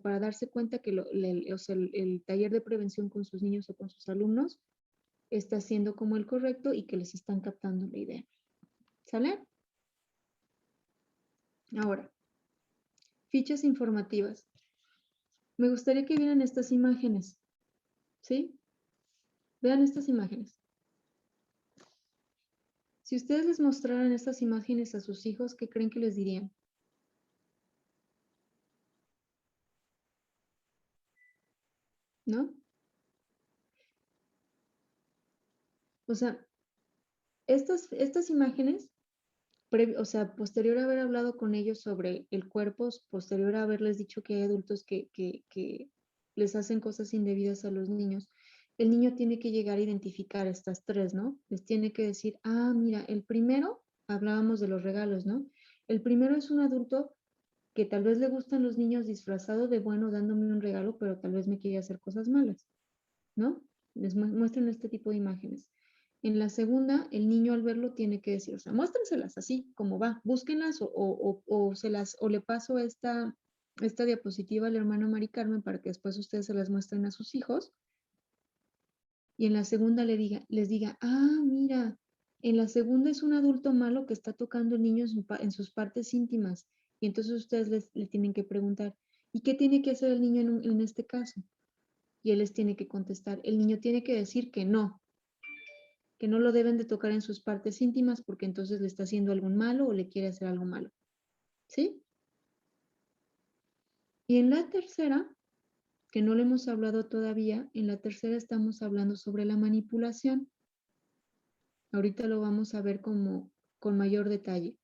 para darse cuenta que el taller de prevención con sus niños o con sus alumnos está siendo como el correcto y que les están captando la idea. ¿Sale? Ahora, fichas informativas. Me gustaría que vieran estas imágenes. ¿Sí? Vean estas imágenes. Si ustedes les mostraran estas imágenes a sus hijos, ¿qué creen que les dirían? ¿No? O sea, estas imágenes, posterior a haber hablado con ellos sobre el cuerpo, posterior a haberles dicho que hay adultos que les hacen cosas indebidas a los niños, el niño tiene que llegar a identificar estas 3, ¿no? Les tiene que decir, mira, el primero, hablábamos de los regalos, ¿no? El primero es un adulto que tal vez le gustan los niños disfrazado de bueno dándome un regalo, pero tal vez me quiere hacer cosas malas, ¿no? Les muestran este tipo de imágenes. En la segunda, el niño al verlo tiene que decir, o sea, muéstrenselas así como va, búsquenlas o le paso esta diapositiva al hermano Mari Carmen para que después ustedes se las muestren a sus hijos. Y en la segunda les diga, mira, en la segunda es un adulto malo que está tocando al niño en sus partes íntimas. Y entonces ustedes le tienen que preguntar, ¿y qué tiene que hacer el niño en este caso? Y él les tiene que contestar, el niño tiene que decir que no lo deben de tocar en sus partes íntimas porque entonces le está haciendo algo malo o le quiere hacer algo malo. ¿Sí? Y en la tercera, que no le hemos hablado todavía, en la tercera estamos hablando sobre la manipulación. Ahorita lo vamos a ver con mayor detalle.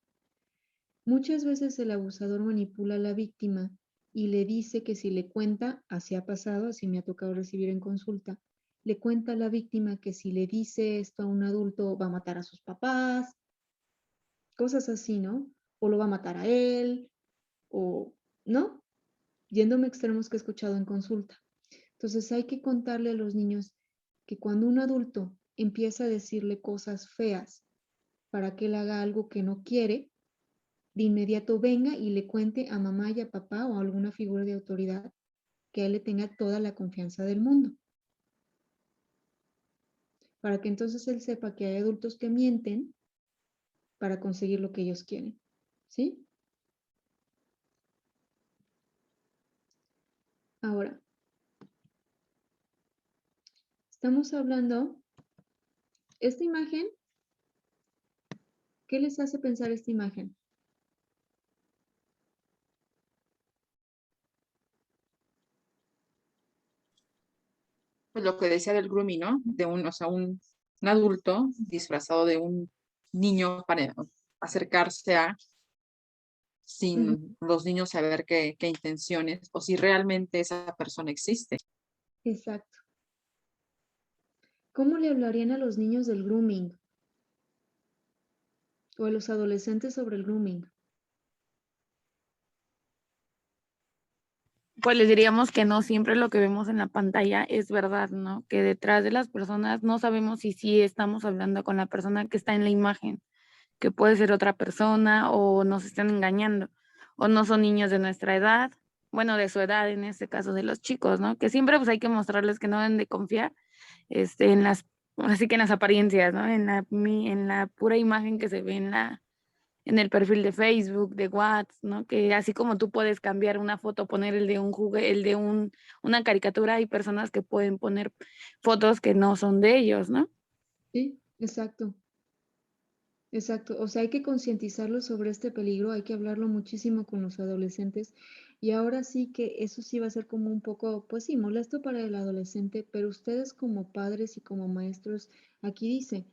Muchas veces el abusador manipula a la víctima y le dice que si le cuenta, así ha pasado, así me ha tocado recibir en consulta, le cuenta a la víctima que si le dice esto a un adulto va a matar a sus papás, cosas así, ¿no? O lo va a matar a él, o, ¿no? Yéndome a extremos que he escuchado en consulta. Entonces hay que contarle a los niños que cuando un adulto empieza a decirle cosas feas para que él haga algo que no quiere, de inmediato venga y le cuente a mamá y a papá o a alguna figura de autoridad que él le tenga toda la confianza del mundo. Para que entonces él sepa que hay adultos que mienten para conseguir lo que ellos quieren. ¿Sí? Ahora, estamos hablando esta imagen, ¿qué les hace pensar esta imagen? Pues lo que decía del grooming, ¿no? De o sea, un adulto disfrazado de un niño para acercarse a, sin los niños saber qué intenciones o si realmente esa persona existe. Exacto. ¿Cómo le hablarían a los niños del grooming? O a los adolescentes sobre el grooming. Pues les diríamos que no siempre lo que vemos en la pantalla es verdad, ¿no? Que detrás de las personas no sabemos si sí estamos hablando con la persona que está en la imagen, que puede ser otra persona o nos están engañando, o no son niños de nuestra edad, bueno, de su edad en este caso de los chicos, ¿no? Que siempre pues hay que mostrarles que no deben de confiar en las, así que en las apariencias, ¿no? En la pura imagen que se ve en el perfil de Facebook, de WhatsApp, ¿no? Que así como tú puedes cambiar una foto, poner el de un una caricatura, hay personas que pueden poner fotos que no son de ellos, ¿no? Sí, exacto. Exacto, o sea, hay que concientizarlos sobre este peligro, hay que hablarlo muchísimo con los adolescentes y ahora sí que eso sí va a ser como un poco, pues sí, molesto para el adolescente, pero ustedes como padres y como maestros, aquí dice,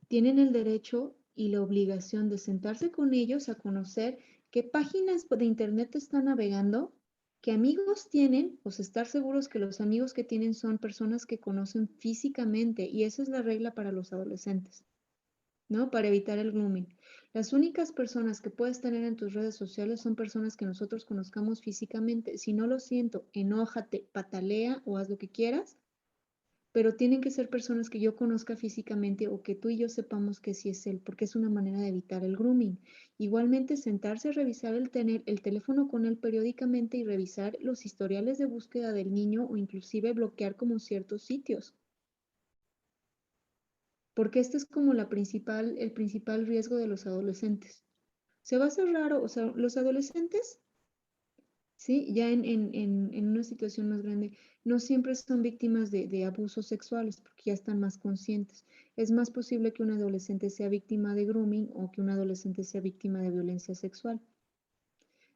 tienen el derecho y la obligación de sentarse con ellos a conocer qué páginas de internet están navegando, qué amigos tienen, pues estar seguros que los amigos que tienen son personas que conocen físicamente y esa es la regla para los adolescentes. ¿No? Para evitar el grooming. Las únicas personas que puedes tener en tus redes sociales son personas que nosotros conozcamos físicamente. Si no lo siento, enójate, patalea o haz lo que quieras, pero tienen que ser personas que yo conozca físicamente o que tú y yo sepamos que sí es él, porque es una manera de evitar el grooming. Igualmente, sentarse a revisar el teléfono con él periódicamente y revisar los historiales de búsqueda del niño o inclusive bloquear como ciertos sitios. Porque este es como el principal riesgo de los adolescentes. Se va a hacer raro, o sea, los adolescentes, ¿sí? Ya en una situación más grande, no siempre son víctimas de abusos sexuales porque ya están más conscientes. Es más posible que un adolescente sea víctima de grooming o que un adolescente sea víctima de violencia sexual.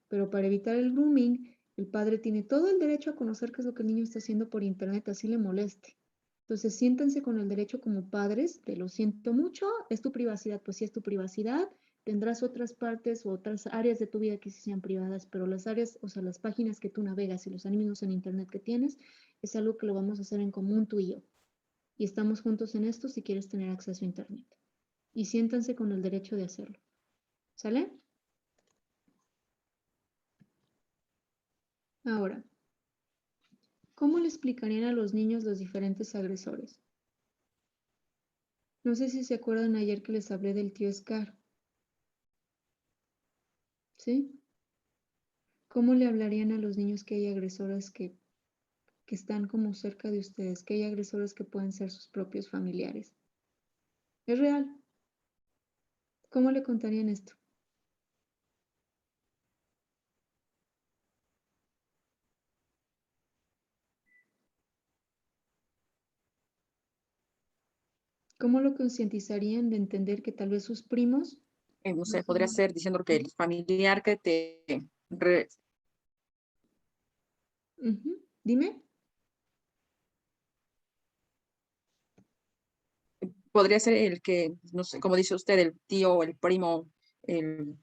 Pero para evitar el grooming, el padre tiene todo el derecho a conocer qué es lo que el niño está haciendo por internet, así le moleste. Entonces, siéntanse con el derecho como padres, te lo siento mucho, es tu privacidad, pues sí es tu privacidad, tendrás otras partes o otras áreas de tu vida que sí sean privadas, pero las áreas, o sea, las páginas que tú navegas y los amigos en internet que tienes, es algo que lo vamos a hacer en común tú y yo. Y estamos juntos en esto si quieres tener acceso a internet. Y siéntanse con el derecho de hacerlo. ¿Sale? Ahora, ¿cómo le explicarían a los niños los diferentes agresores? No sé si se acuerdan ayer que les hablé del tío Scar. ¿Sí? ¿Cómo le hablarían a los niños que hay agresores que están como cerca de ustedes, que hay agresores que pueden ser sus propios familiares? Es real. ¿Cómo le contarían esto? ¿Cómo lo concientizarían de entender que tal vez sus primos... No sé, podría ser diciendo que el familiar que Dime. podría ser el que, no sé, como dice usted, el tío, el primo, el,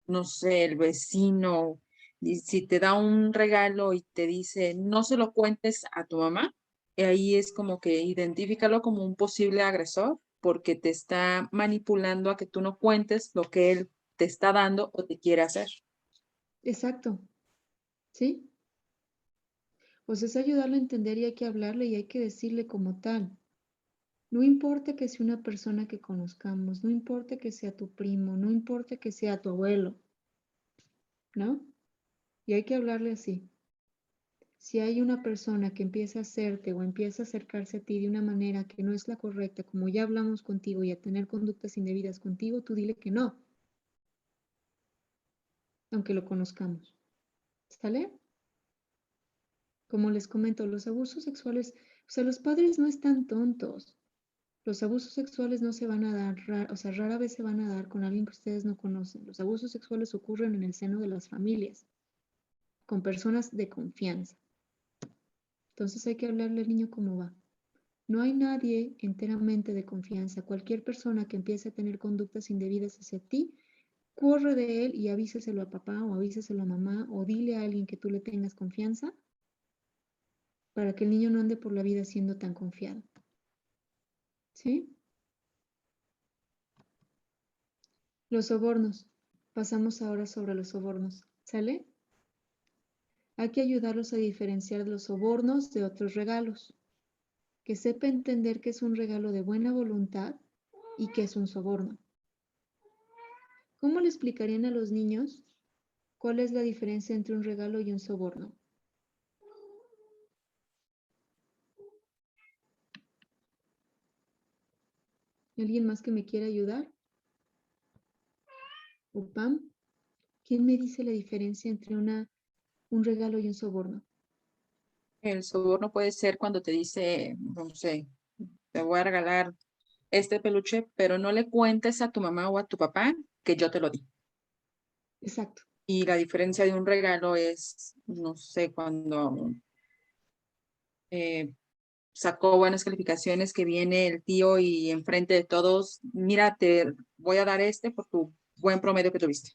no sé, el vecino, y si te da un regalo y te dice, no se lo cuentes a tu mamá, ahí es como que identifícalo como un posible agresor porque te está manipulando a que tú no cuentes lo que él te está dando o te quiere hacer. Exacto. ¿Sí? Pues es ayudarle a entender y hay que hablarle y hay que decirle como tal. No importa que sea una persona que conozcamos, no importa que sea tu primo, no importa que sea tu abuelo, ¿no? Y hay que hablarle así. Si hay una persona que empieza a hacerte o empieza a acercarse a ti de una manera que no es la correcta, como ya hablamos contigo y a tener conductas indebidas contigo, tú dile que no, aunque lo conozcamos. ¿Sale? Como les comento, los abusos sexuales, o sea, los padres no están tontos. Los abusos sexuales no se van a dar, o sea, rara vez se van a dar con alguien que ustedes no conocen. Los abusos sexuales ocurren en el seno de las familias, con personas de confianza. Entonces hay que hablarle al niño cómo va. No hay nadie enteramente de confianza. Cualquier persona que empiece a tener conductas indebidas hacia ti, corre de él y avíseselo a papá o avíseselo a mamá o dile a alguien que tú le tengas confianza para que el niño no ande por la vida siendo tan confiado. ¿Sí? Los sobornos. Pasamos ahora sobre los sobornos. ¿Sale? Hay que ayudarlos a diferenciar los sobornos de otros regalos. Que sepa entender que es un regalo de buena voluntad y que es un soborno. ¿Cómo le explicarían a los niños cuál es la diferencia entre un regalo y un soborno? ¿Alguien más que me quiera ayudar? ¿O Pam? ¿Quién me dice la diferencia entre un regalo y un soborno? El soborno puede ser cuando te dice, no sé, te voy a regalar este peluche, pero no le cuentes a tu mamá o a tu papá que yo te lo di. Exacto. Y la diferencia de un regalo es, no sé, cuando sacó buenas calificaciones, que viene el tío y enfrente de todos, mira, te voy a dar este por tu buen promedio que tuviste.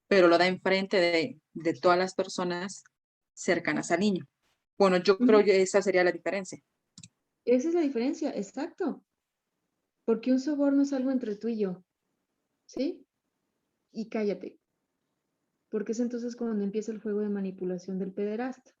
Pero lo da enfrente de todas las personas cercanas al niño. Bueno, yo creo que esa sería la diferencia. Esa es la diferencia, exacto. Porque un soborno es algo entre tú y yo, ¿sí? Y cállate. Porque es entonces cuando empieza el juego de manipulación del pederasta,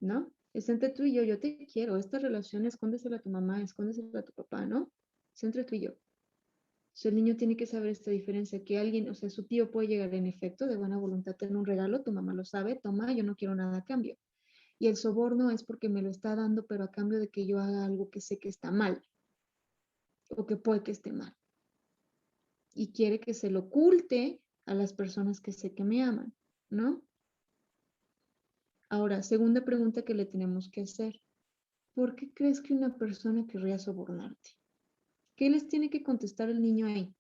¿no? Es entre tú y yo te quiero, esta relación escóndesela a tu mamá, escóndesela a tu papá, ¿no? Es entre tú y yo. Entonces el niño tiene que saber esta diferencia, que alguien, o sea, su tío puede llegar en efecto de buena voluntad, tener un regalo, tu mamá lo sabe, toma, yo no quiero nada a cambio. Y el soborno es porque me lo está dando, pero a cambio de que yo haga algo que sé que está mal, o que puede que esté mal. Y quiere que se lo oculte a las personas que sé que me aman, ¿no? Ahora, segunda pregunta que le tenemos que hacer. ¿Por qué crees que una persona querría sobornarte? ¿Qué les tiene que contestar el niño ahí?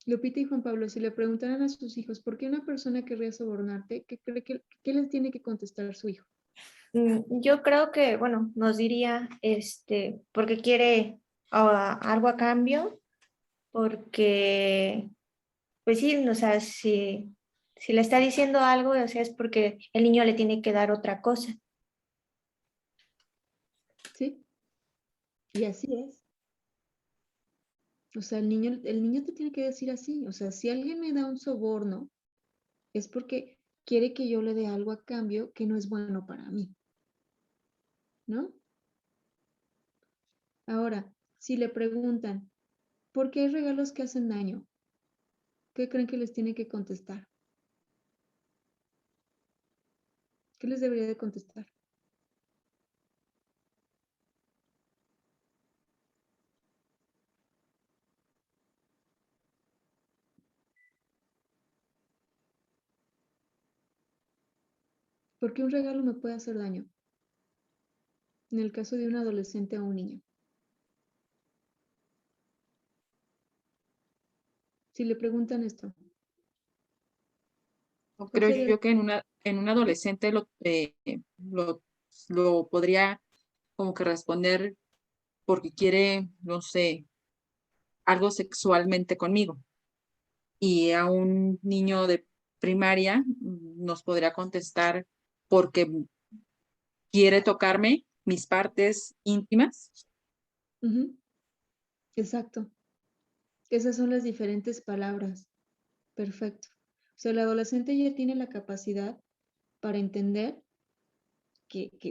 Lupita y Juan Pablo, si le preguntaran a sus hijos por qué una persona querría sobornarte, ¿qué les tiene que contestar su hijo? Yo creo que, bueno, nos diría, porque quiere algo a cambio, porque, pues sí, o sea, si le está diciendo algo, o sea, es porque el niño le tiene que dar otra cosa. ¿Sí? Y así es. O sea, el niño te tiene que decir así. O sea, si alguien me da un soborno, es porque quiere que yo le dé algo a cambio que no es bueno para mí. ¿No? Ahora, si le preguntan, ¿por qué hay regalos que hacen daño? ¿Qué creen que les tiene que contestar? ¿Qué les debería de contestar? ¿Por qué un regalo me puede hacer daño? En el caso de un adolescente o un niño. Si le preguntan esto, Creo Jorge, yo que en un adolescente lo podría como que responder porque quiere, no sé, algo sexualmente conmigo. Y a un niño de primaria nos podría contestar porque quiere tocarme mis partes íntimas. exacto. Esas son las diferentes palabras. Perfecto. O sea, el adolescente ya tiene la capacidad para entender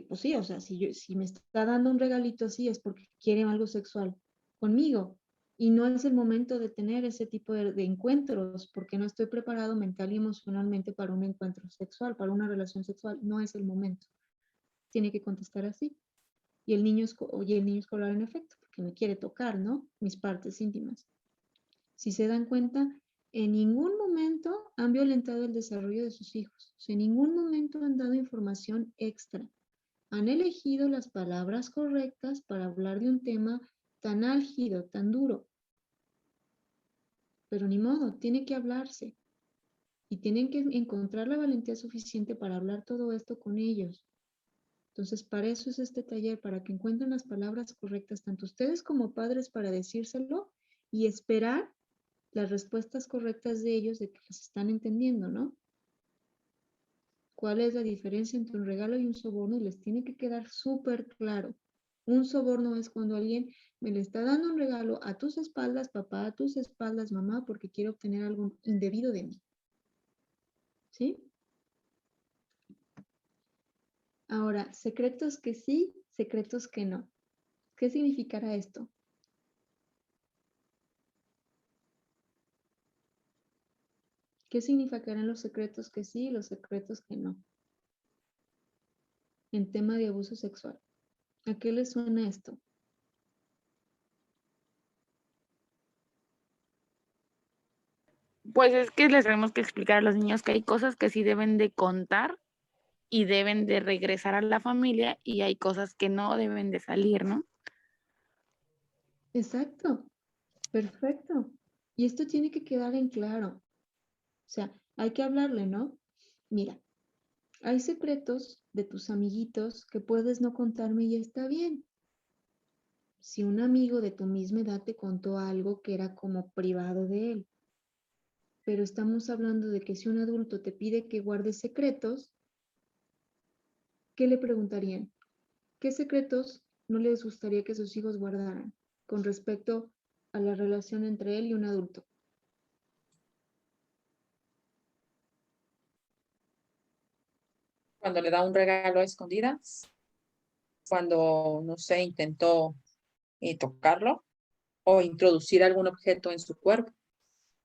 pues sí, o sea, si me está dando un regalito así es porque quiere algo sexual conmigo. Y no es el momento de tener ese tipo de encuentros porque no estoy preparado mental y emocionalmente para un encuentro sexual, para una relación sexual. No es el momento. Tiene que contestar así. Y el niño escolar en efecto, porque me quiere tocar, ¿no? Mis partes íntimas. Si se dan cuenta, en ningún momento han violentado el desarrollo de sus hijos. O sea, en ningún momento han dado información extra. Han elegido las palabras correctas para hablar de un tema tan álgido, tan duro. Pero ni modo, tiene que hablarse. Y tienen que encontrar la valentía suficiente para hablar todo esto con ellos. Entonces, para eso es este taller, para que encuentren las palabras correctas, tanto ustedes como padres, para decírselo y esperar las respuestas correctas de ellos, de que las están entendiendo, ¿no? ¿Cuál es la diferencia entre un regalo y un soborno? Y les tiene que quedar súper claro. Un soborno es cuando alguien me le está dando un regalo a tus espaldas, papá, a tus espaldas, mamá, porque quiere obtener algo indebido de mí. ¿Sí? Ahora, secretos que sí, secretos que no. ¿Qué significará esto? ¿Qué significarán los secretos que sí y los secretos que no? En tema de abuso sexual. ¿A qué les suena esto? Pues es que les tenemos que explicar a los niños que hay cosas que sí deben de contar y deben de regresar a la familia y hay cosas que no deben de salir, ¿no? Exacto, perfecto. Y esto tiene que quedar en claro. O sea, hay que hablarle, ¿no? Mira, hay secretos de tus amiguitos que puedes no contarme y está bien. Si un amigo de tu misma edad te contó algo que era como privado de él, pero estamos hablando de que si un adulto te pide que guardes secretos, ¿qué le preguntarían? ¿Qué secretos no les gustaría que sus hijos guardaran con respecto a la relación entre él y un adulto? Cuando le da un regalo a escondidas, cuando, no sé, intentó tocarlo o introducir algún objeto en su cuerpo.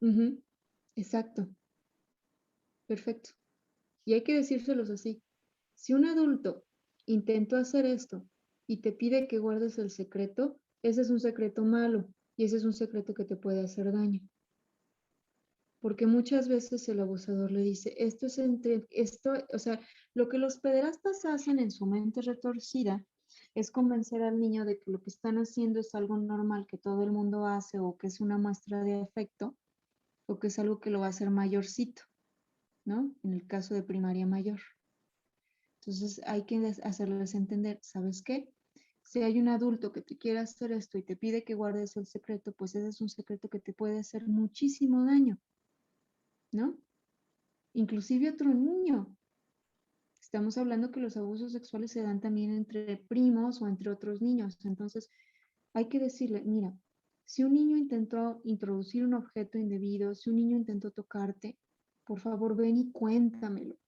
Ujú, exacto, perfecto. Y hay que decírselos así. Si un adulto intentó hacer esto y te pide que guardes el secreto, ese es un secreto malo y ese es un secreto que te puede hacer daño. Porque muchas veces el abusador le dice, esto es entre, esto, o sea, lo que los pederastas hacen en su mente retorcida es convencer al niño de que lo que están haciendo es algo normal que todo el mundo hace o que es una muestra de afecto o que es algo que lo va a hacer mayorcito, ¿no? En el caso de primaria mayor. Entonces hay que hacerles entender, ¿sabes qué? Si hay un adulto que te quiere hacer esto y te pide que guardes el secreto, pues ese es un secreto que te puede hacer muchísimo daño, ¿no? Inclusive otro niño. Estamos hablando que los abusos sexuales se dan también entre primos o entre otros niños. Entonces hay que decirle, mira, si un niño intentó introducir un objeto indebido, si un niño intentó tocarte, por favor ven y cuéntamelo.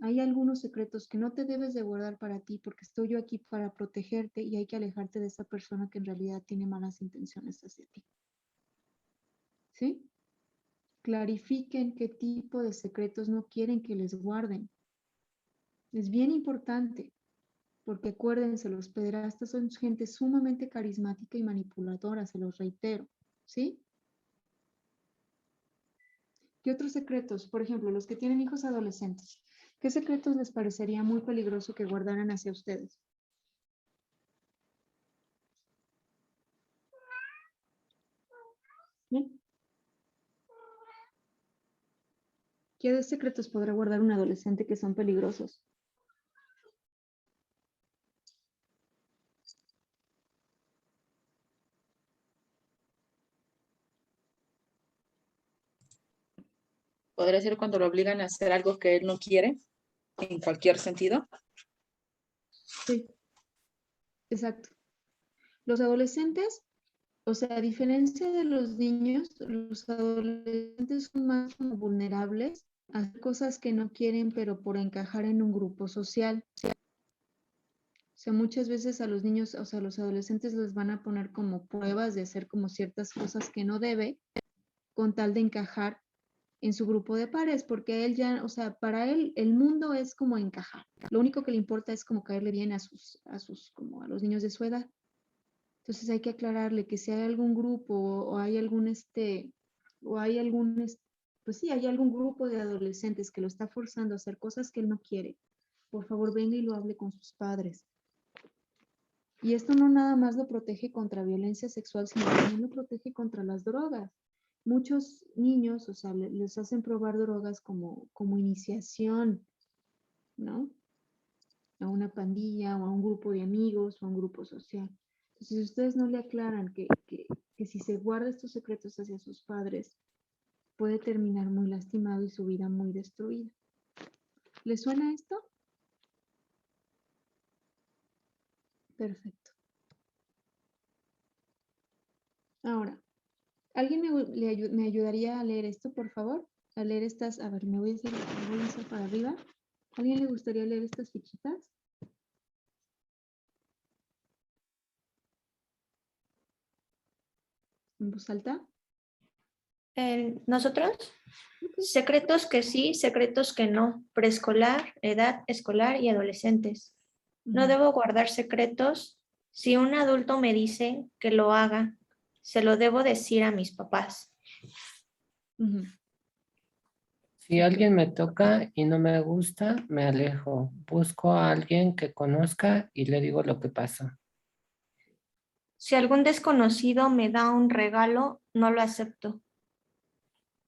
Hay algunos secretos que no te debes de guardar para ti porque estoy yo aquí para protegerte y hay que alejarte de esa persona que en realidad tiene malas intenciones hacia ti. ¿Sí? Clarifiquen qué tipo de secretos no quieren que les guarden. Es bien importante porque acuérdense, los pederastas son gente sumamente carismática y manipuladora, se los reitero. ¿Sí? ¿Qué otros secretos? Por ejemplo, los que tienen hijos adolescentes. ¿Qué secretos les parecería muy peligroso que guardaran hacia ustedes? ¿Sí? ¿Qué secretos podrá guardar un adolescente que son peligrosos? Podría ser cuando lo obligan a hacer algo que él no quiere, en cualquier sentido. Sí, exacto. Los adolescentes, o sea, a diferencia de los niños, los adolescentes son más como vulnerables a hacer cosas que no quieren, pero por encajar en un grupo social. O sea, muchas veces a los niños, o sea, a los adolescentes les van a poner como pruebas de hacer como ciertas cosas que no debe, con tal de encajar en su grupo de pares, porque él ya, o sea, para él el mundo es como encajar. Lo único que le importa es como caerle bien como a los niños de su edad. Entonces hay que aclararle que si hay algún grupo o hay algún o hay algún, pues sí, hay algún grupo de adolescentes que lo está forzando a hacer cosas que él no quiere, por favor venga y lo hable con sus padres. Y esto no nada más lo protege contra violencia sexual, sino también lo protege contra las drogas. Muchos niños, o sea, les hacen probar drogas como iniciación, ¿no? A una pandilla o a un grupo de amigos o a un grupo social. Entonces, si ustedes no le aclaran que si se guarda estos secretos hacia sus padres, puede terminar muy lastimado y su vida muy destruida. ¿Les suena esto? Perfecto. Ahora, ¿alguien me ayudaría a leer esto, por favor? A leer estas, a ver, me voy a hacer para arriba. ¿Alguien le gustaría leer estas fichitas? ¿En voz alta? Nosotros, secretos que sí, secretos que no, preescolar, edad escolar y adolescentes. No debo guardar secretos. Si un adulto me dice que lo haga, se lo debo decir a mis papás. Ujú. Si alguien me toca y no me gusta, me alejo. Busco a alguien que conozca y le digo lo que pasa. Si algún desconocido me da un regalo, no lo acepto.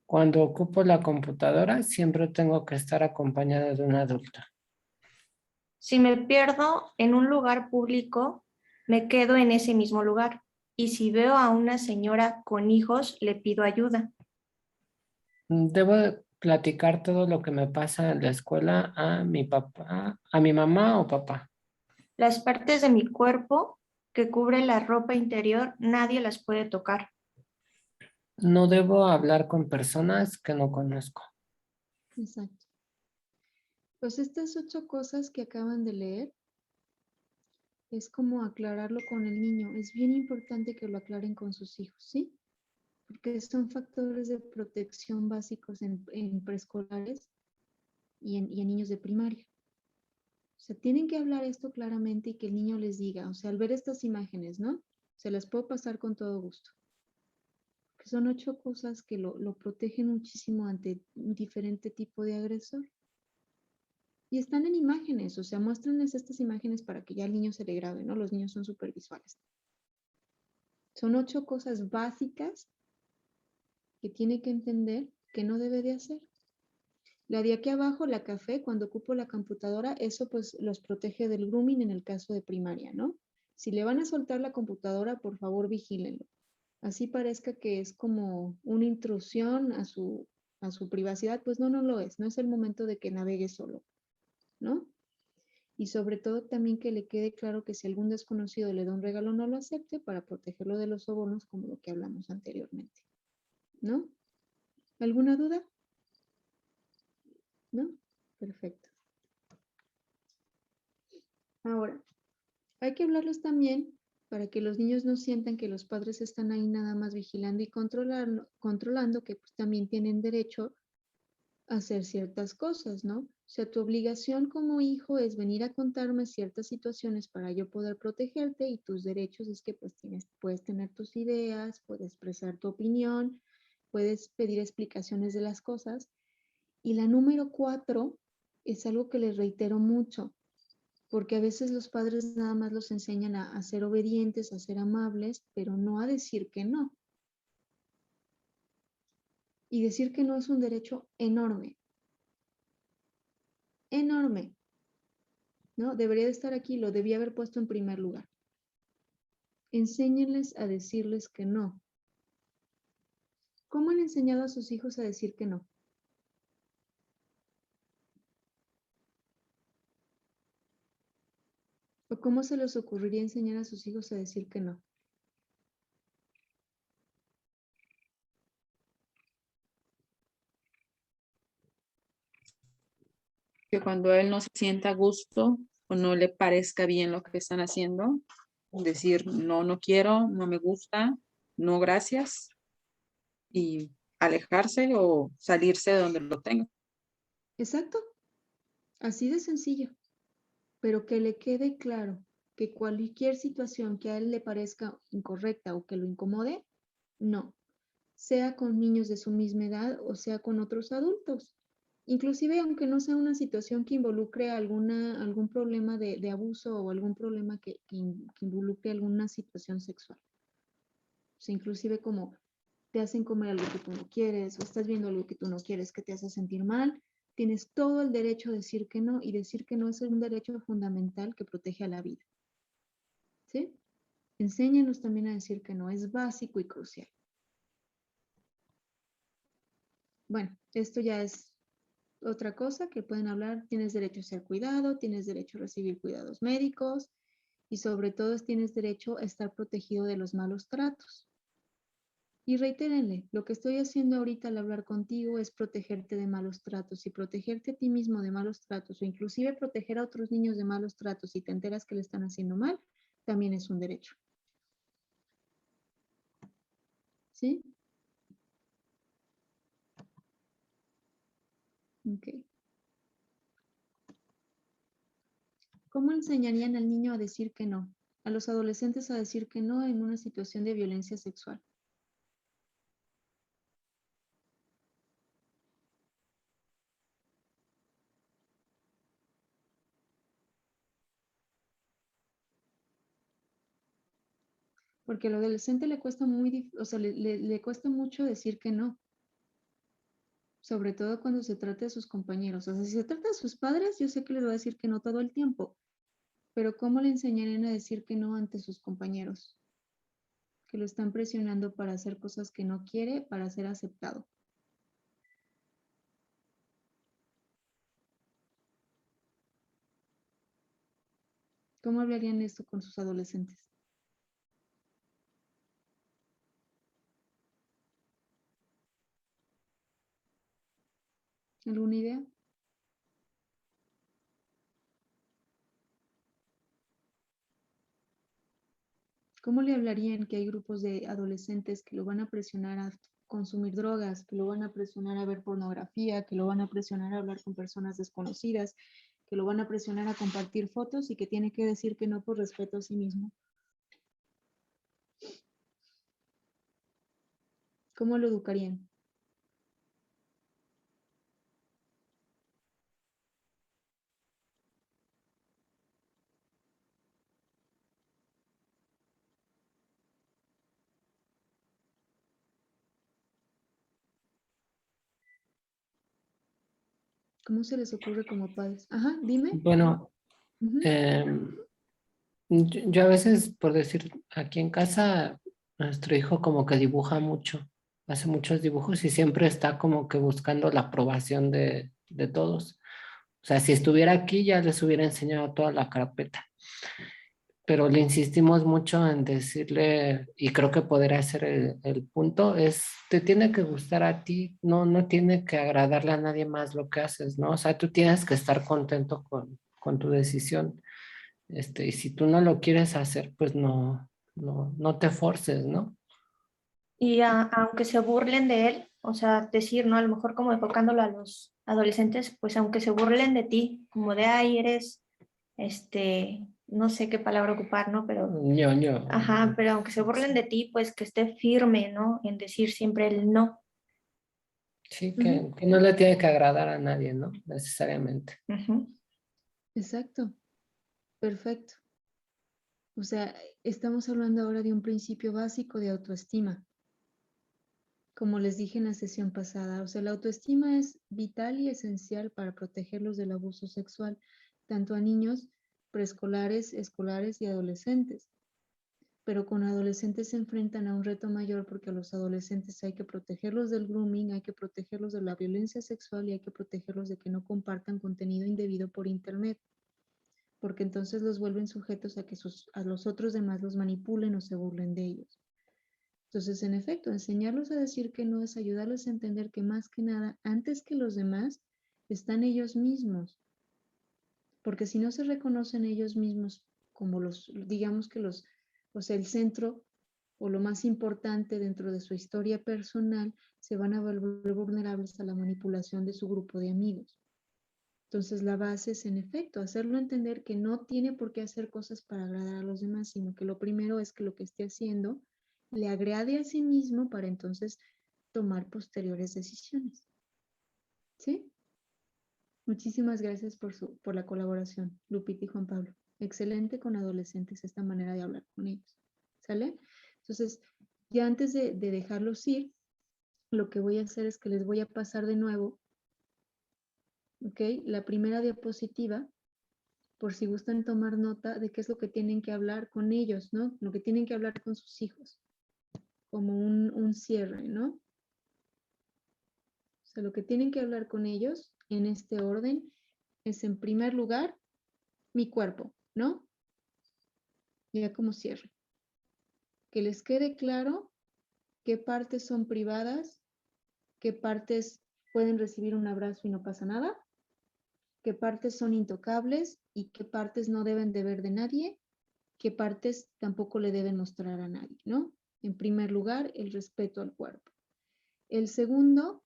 Cuando ocupo la computadora, siempre tengo que estar acompañada de un adulto. Si me pierdo en un lugar público, me quedo en ese mismo lugar. Y si veo a una señora con hijos, le pido ayuda. Debo platicar todo lo que me pasa en la escuela a mi papá, a mi mamá o papá. Las partes de mi cuerpo que cubre la ropa interior, nadie las puede tocar. No debo hablar con personas que no conozco. Exacto. Pues estas 8 cosas que acaban de leer es como aclararlo con el niño. Es bien importante que lo aclaren con sus hijos, ¿sí? Porque son factores de protección básicos en preescolares y en niños de primaria. O sea, tienen que hablar esto claramente y que el niño les diga, o sea, al ver estas imágenes, ¿no? Se las puedo pasar con todo gusto. Que son 8 cosas que lo protegen muchísimo ante un diferente tipo de agresor. Y están en imágenes, o sea, muéstrenles estas imágenes para que ya el niño se le grabe, ¿no? Los niños son súper visuales. Son 8 cosas básicas que tiene que entender que no debe de hacer. La de aquí abajo, la café, cuando ocupo la computadora, eso pues los protege del grooming en el caso de primaria, ¿no? Si le van a soltar la computadora, por favor, vigílenlo. Así parezca que es como una intrusión a su privacidad, pues no lo es. No es el momento de que navegue solo, ¿no? Y sobre todo también que le quede claro que si algún desconocido le da un regalo, no lo acepte para protegerlo de los sobornos, como lo que hablamos anteriormente, ¿no? ¿Alguna duda? ¿No? Perfecto. Ahora, hay que hablarles también para que los niños no sientan que los padres están ahí nada más vigilando y controlando que pues también tienen derecho a hacer ciertas cosas, ¿no? O sea, tu obligación como hijo es venir a contarme ciertas situaciones para yo poder protegerte y tus derechos es que pues puedes tener tus ideas, puedes expresar tu opinión, puedes pedir explicaciones de las cosas. Y la número 4 es algo que les reitero mucho, porque a veces los padres nada más los enseñan a ser obedientes, a ser amables, pero no a decir que no. Y decir que no es un derecho enorme, enorme, ¿no? Debería de estar aquí, lo debía haber puesto en primer lugar. Enséñenles a decirles que no. ¿Cómo han enseñado a sus hijos a decir que no? ¿O cómo se les ocurriría enseñar a sus hijos a decir que no? Que cuando él no se sienta a gusto o no le parezca bien lo que están haciendo, decir no, no quiero, no me gusta, no gracias, y alejarse o salirse de donde lo tenga. Exacto, así de sencillo, pero que le quede claro que cualquier situación que a él le parezca incorrecta o que lo incomode, no. sea con niños de su misma edad o sea con otros adultos. Inclusive aunque no sea una situación que involucre algún problema de abuso o algún problema que involucre alguna situación sexual. O sea, inclusive como te hacen comer algo que tú no quieres o estás viendo algo que tú no quieres que te hace sentir mal, tienes todo el derecho a decir que no, y decir que no es un derecho fundamental que protege a la vida. ¿Sí? Enséñanos también a decir que no, es básico y crucial. Bueno, esto ya es otra cosa que pueden hablar. Tienes derecho a ser cuidado, tienes derecho a recibir cuidados médicos y sobre todo tienes derecho a estar protegido de los malos tratos. Y reitérenle, lo que estoy haciendo ahorita al hablar contigo es protegerte de malos tratos, y protegerte a ti mismo de malos tratos o inclusive proteger a otros niños de malos tratos si te enteras que le están haciendo mal, también es un derecho. ¿Sí? Ok. ¿Cómo enseñarían al niño a decir que no? A los adolescentes a decir que no en una situación de violencia sexual. Porque al adolescente le cuesta le cuesta mucho decir que no. Sobre todo cuando se trata de sus compañeros. O sea, si se trata de sus padres, yo sé que les va a decir que no todo el tiempo. Pero ¿cómo le enseñarían a decir que no ante sus compañeros? Que lo están presionando para hacer cosas que no quiere, para ser aceptado. ¿Cómo hablarían esto con sus adolescentes? ¿Alguna idea? ¿Cómo le hablarían que hay grupos de adolescentes que lo van a presionar a consumir drogas, que lo van a presionar a ver pornografía, que lo van a presionar a hablar con personas desconocidas, que lo van a presionar a compartir fotos y que tiene que decir que no por respeto a sí mismo? ¿Cómo lo educarían? ¿Cómo se les ocurre como padres? Ajá, dime. Bueno, Ujú. yo a veces, por decir, aquí en casa, nuestro hijo como que dibuja mucho, hace muchos dibujos y siempre está como que buscando la aprobación de todos. O sea, si estuviera aquí ya les hubiera enseñado toda la carpeta. Pero le insistimos mucho en decirle, y creo que podría ser el punto, es, te tiene que gustar a ti, no tiene que agradarle a nadie más lo que haces, ¿no? O sea, tú tienes que estar contento con tu decisión. Y si tú no lo quieres hacer, pues no te forces, ¿no? Y aunque se burlen de él, o sea, decir, ¿no? A lo mejor como enfocándolo a los adolescentes, pues aunque se burlen de ti, como de, ay, eres, no sé qué palabra ocupar, ¿no? Pero, Yo. ajá, pero aunque se burlen de ti, pues que esté firme, ¿no? En decir siempre el no. Sí, Ujú. que no le tiene que agradar a nadie, ¿no? Necesariamente. Ujú. Exacto. Perfecto. O sea, estamos hablando ahora de un principio básico de autoestima. Como les dije en la sesión pasada, o sea, la autoestima es vital y esencial para protegerlos del abuso sexual, tanto a niños preescolares, escolares y adolescentes. Pero con adolescentes se enfrentan a un reto mayor porque a los adolescentes hay que protegerlos del grooming, hay que protegerlos de la violencia sexual y hay que protegerlos de que no compartan contenido indebido por internet, porque entonces los vuelven sujetos a que a los otros demás los manipulen o se burlen de ellos. Entonces, en efecto, enseñarlos a decir que no es ayudarles a entender que más que nada, antes que los demás, están ellos mismos. Porque si no se reconocen ellos mismos como digamos que o sea, el centro o lo más importante dentro de su historia personal, se van a volver vulnerables a la manipulación de su grupo de amigos. Entonces, la base es, en efecto, hacerlo entender que no tiene por qué hacer cosas para agradar a los demás, sino que lo primero es que lo que esté haciendo le agrade a sí mismo para entonces tomar posteriores decisiones. ¿Sí? Muchísimas gracias por la colaboración, Lupita y Juan Pablo. Excelente con adolescentes esta manera de hablar con ellos. ¿Sale? Entonces, ya antes de dejarlos ir, lo que voy a hacer es que les voy a pasar de nuevo, ¿ok? La primera diapositiva, por si gustan tomar nota de qué es lo que tienen que hablar con ellos, ¿no? Lo que tienen que hablar con sus hijos, como un cierre, ¿no? O sea, lo que tienen que hablar con ellos en este orden es, en primer lugar, mi cuerpo, ¿no? Ya como cierre. Que les quede claro qué partes son privadas, qué partes pueden recibir un abrazo y no pasa nada, qué partes son intocables y qué partes no deben de ver de nadie, qué partes tampoco le deben mostrar a nadie, ¿no? En primer lugar, el respeto al cuerpo. El segundo,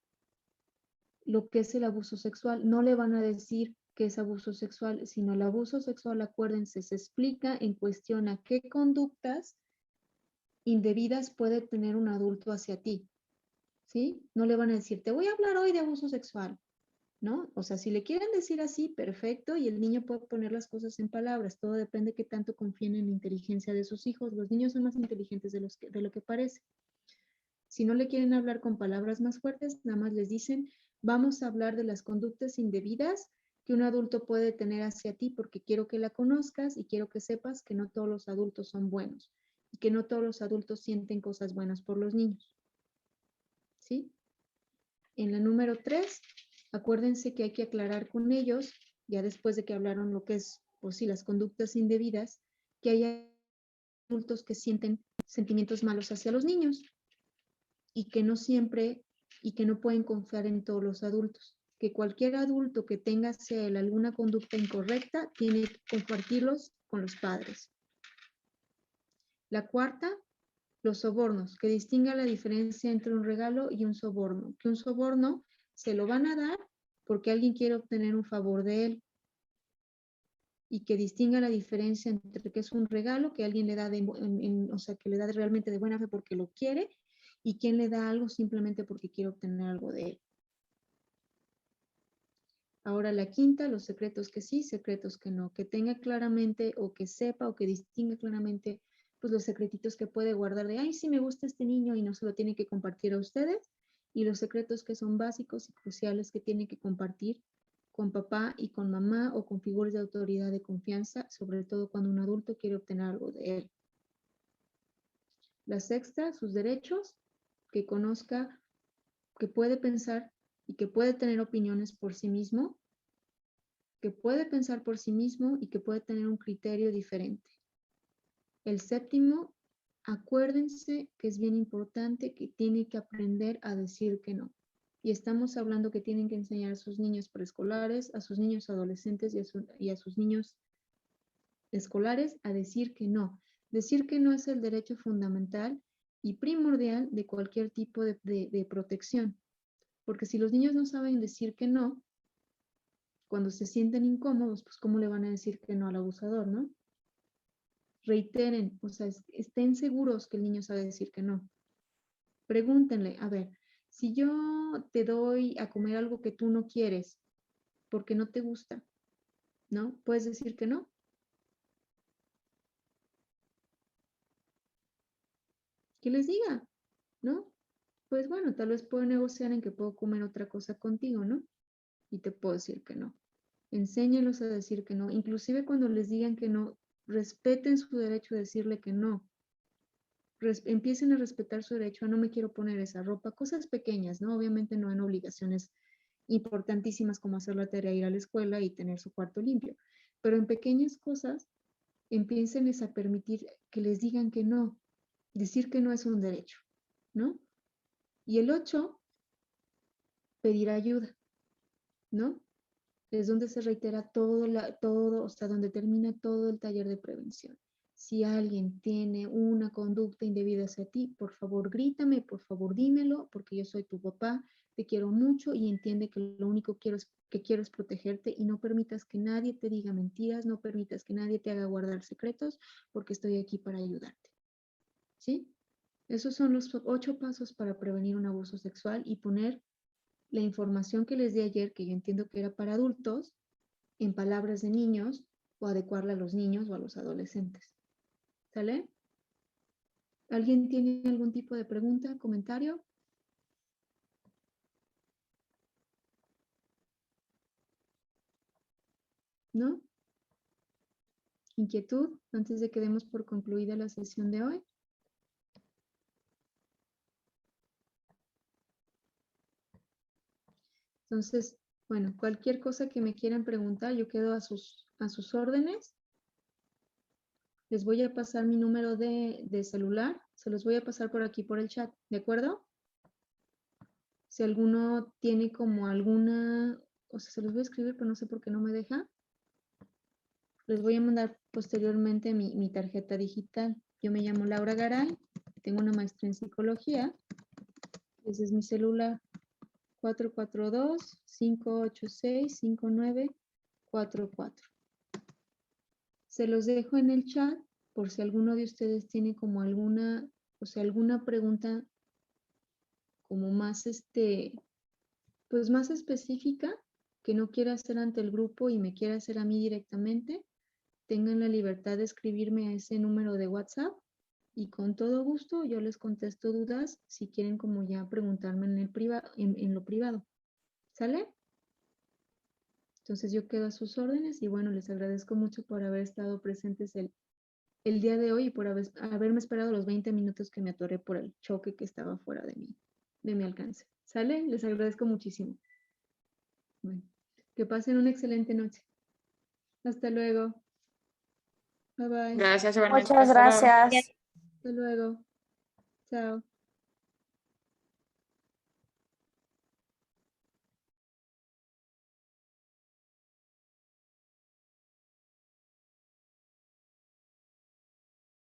lo que es el abuso sexual. No le van a decir que es abuso sexual, sino el abuso sexual, acuérdense, se explica en cuestión a qué conductas indebidas puede tener un adulto hacia ti, ¿sí? No le van a decir, te voy a hablar hoy de abuso sexual, ¿no? O sea, si le quieren decir así, perfecto, y el niño puede poner las cosas en palabras, todo depende de qué tanto confíen en la inteligencia de sus hijos. Los niños son más inteligentes de lo que parece. Si no le quieren hablar con palabras más fuertes, nada más les dicen, vamos a hablar de las conductas indebidas que un adulto puede tener hacia ti, porque quiero que la conozcas y quiero que sepas que no todos los adultos son buenos y que no todos los adultos sienten cosas buenas por los niños. ¿Sí? En la número 3, acuérdense que hay que aclarar con ellos, ya después de que hablaron lo que es, pues sí, las conductas indebidas, que hay adultos que sienten sentimientos malos hacia los niños y que no siempre, y que no pueden confiar en todos los adultos. Que cualquier adulto que tenga hacia él alguna conducta incorrecta tiene que compartirlos con los padres. La cuarta, los sobornos, que distinga la diferencia entre un regalo y un soborno. Que un soborno se lo van a dar porque alguien quiere obtener un favor de él. Y que distinga la diferencia entre que es un regalo que alguien le da, o sea, que le da realmente de buena fe porque lo quiere, y quien le da algo simplemente porque quiere obtener algo de él. Ahora la quinta, los secretos que sí, secretos que no. Que tenga claramente o que sepa o que distinga claramente pues los secretitos que puede guardar de, ay, sí me gusta este niño y no se lo tiene que compartir a ustedes. Y los secretos que son básicos y cruciales que tiene que compartir con papá y con mamá o con figuras de autoridad de confianza, sobre todo cuando un adulto quiere obtener algo de él. La sexta, sus derechos, que conozca, que puede pensar y que puede tener opiniones por sí mismo, que puede pensar por sí mismo y que puede tener un criterio diferente. El séptimo, acuérdense que es bien importante que tiene que aprender a decir que no. Y estamos hablando que tienen que enseñar a sus niños preescolares, a sus niños adolescentes y a sus niños escolares a decir que no. Decir que no es el derecho fundamental y primordial de cualquier tipo de protección. Porque si los niños no saben decir que no, cuando se sienten incómodos, pues ¿cómo le van a decir que no al abusador, no? Reiteren, o sea, estén seguros que el niño sabe decir que no. Pregúntenle, a ver, si yo te doy a comer algo que tú no quieres, porque no te gusta, ¿no? ¿Puedes decir que no? Que les diga, ¿no? Pues bueno, tal vez puedo negociar en que puedo comer otra cosa contigo, ¿no? Y te puedo decir que no. Enséñenlos a decir que no. Inclusive cuando les digan que no, respeten su derecho a decirle que no. Empiecen a respetar su derecho a no me quiero poner esa ropa. Cosas pequeñas, ¿no? Obviamente no en obligaciones importantísimas como hacer la tarea, ir a la escuela y tener su cuarto limpio. Pero en pequeñas cosas, empiecen a permitir que les digan que no. Decir que no es un derecho, ¿no? Y el 8, pedir ayuda, ¿no? Es donde se reitera todo, o sea, donde termina todo el taller de prevención. Si alguien tiene una conducta indebida hacia ti, por favor grítame, por favor dímelo, porque yo soy tu papá, te quiero mucho y entiende que lo único que quiero es protegerte y no permitas que nadie te diga mentiras, no permitas que nadie te haga guardar secretos, porque estoy aquí para ayudarte. ¿Sí? Esos son los 8 pasos para prevenir un abuso sexual y poner la información que les di ayer, que yo entiendo que era para adultos, en palabras de niños o adecuarla a los niños o a los adolescentes. ¿Sale? ¿Alguien tiene algún tipo de pregunta, comentario? ¿No? ¿Inquietud antes de que demos por concluida la sesión de hoy? Entonces, bueno, cualquier cosa que me quieran preguntar, yo quedo a sus órdenes. Les voy a pasar mi número de celular. Se los voy a pasar por aquí por el chat, ¿de acuerdo? Si alguno tiene como alguna, o sea, se los voy a escribir, pero no sé por qué no me deja. Les voy a mandar posteriormente mi tarjeta digital. Yo me llamo Laura Garay, tengo una maestría en psicología. Ese es mi celular. 442-586-5944. Se los dejo en el chat por si alguno de ustedes tiene como alguna, o sea, alguna pregunta como más, pues más específica que no quiera hacer ante el grupo y me quiera hacer a mí directamente. Tengan la libertad de escribirme a ese número de WhatsApp y con todo gusto yo les contesto dudas si quieren como ya preguntarme en lo privado. ¿Sale? Entonces yo quedo a sus órdenes y bueno, les agradezco mucho por haber estado presentes el día de hoy y por haberme esperado los 20 minutos que me atoré por el choque que estaba fuera de mi alcance. ¿Sale? Les agradezco muchísimo. Bueno, que pasen una excelente noche. Hasta luego. Bye bye. Gracias, igualmente. Muchas Hasta luego. gracias. Hasta luego. Chao.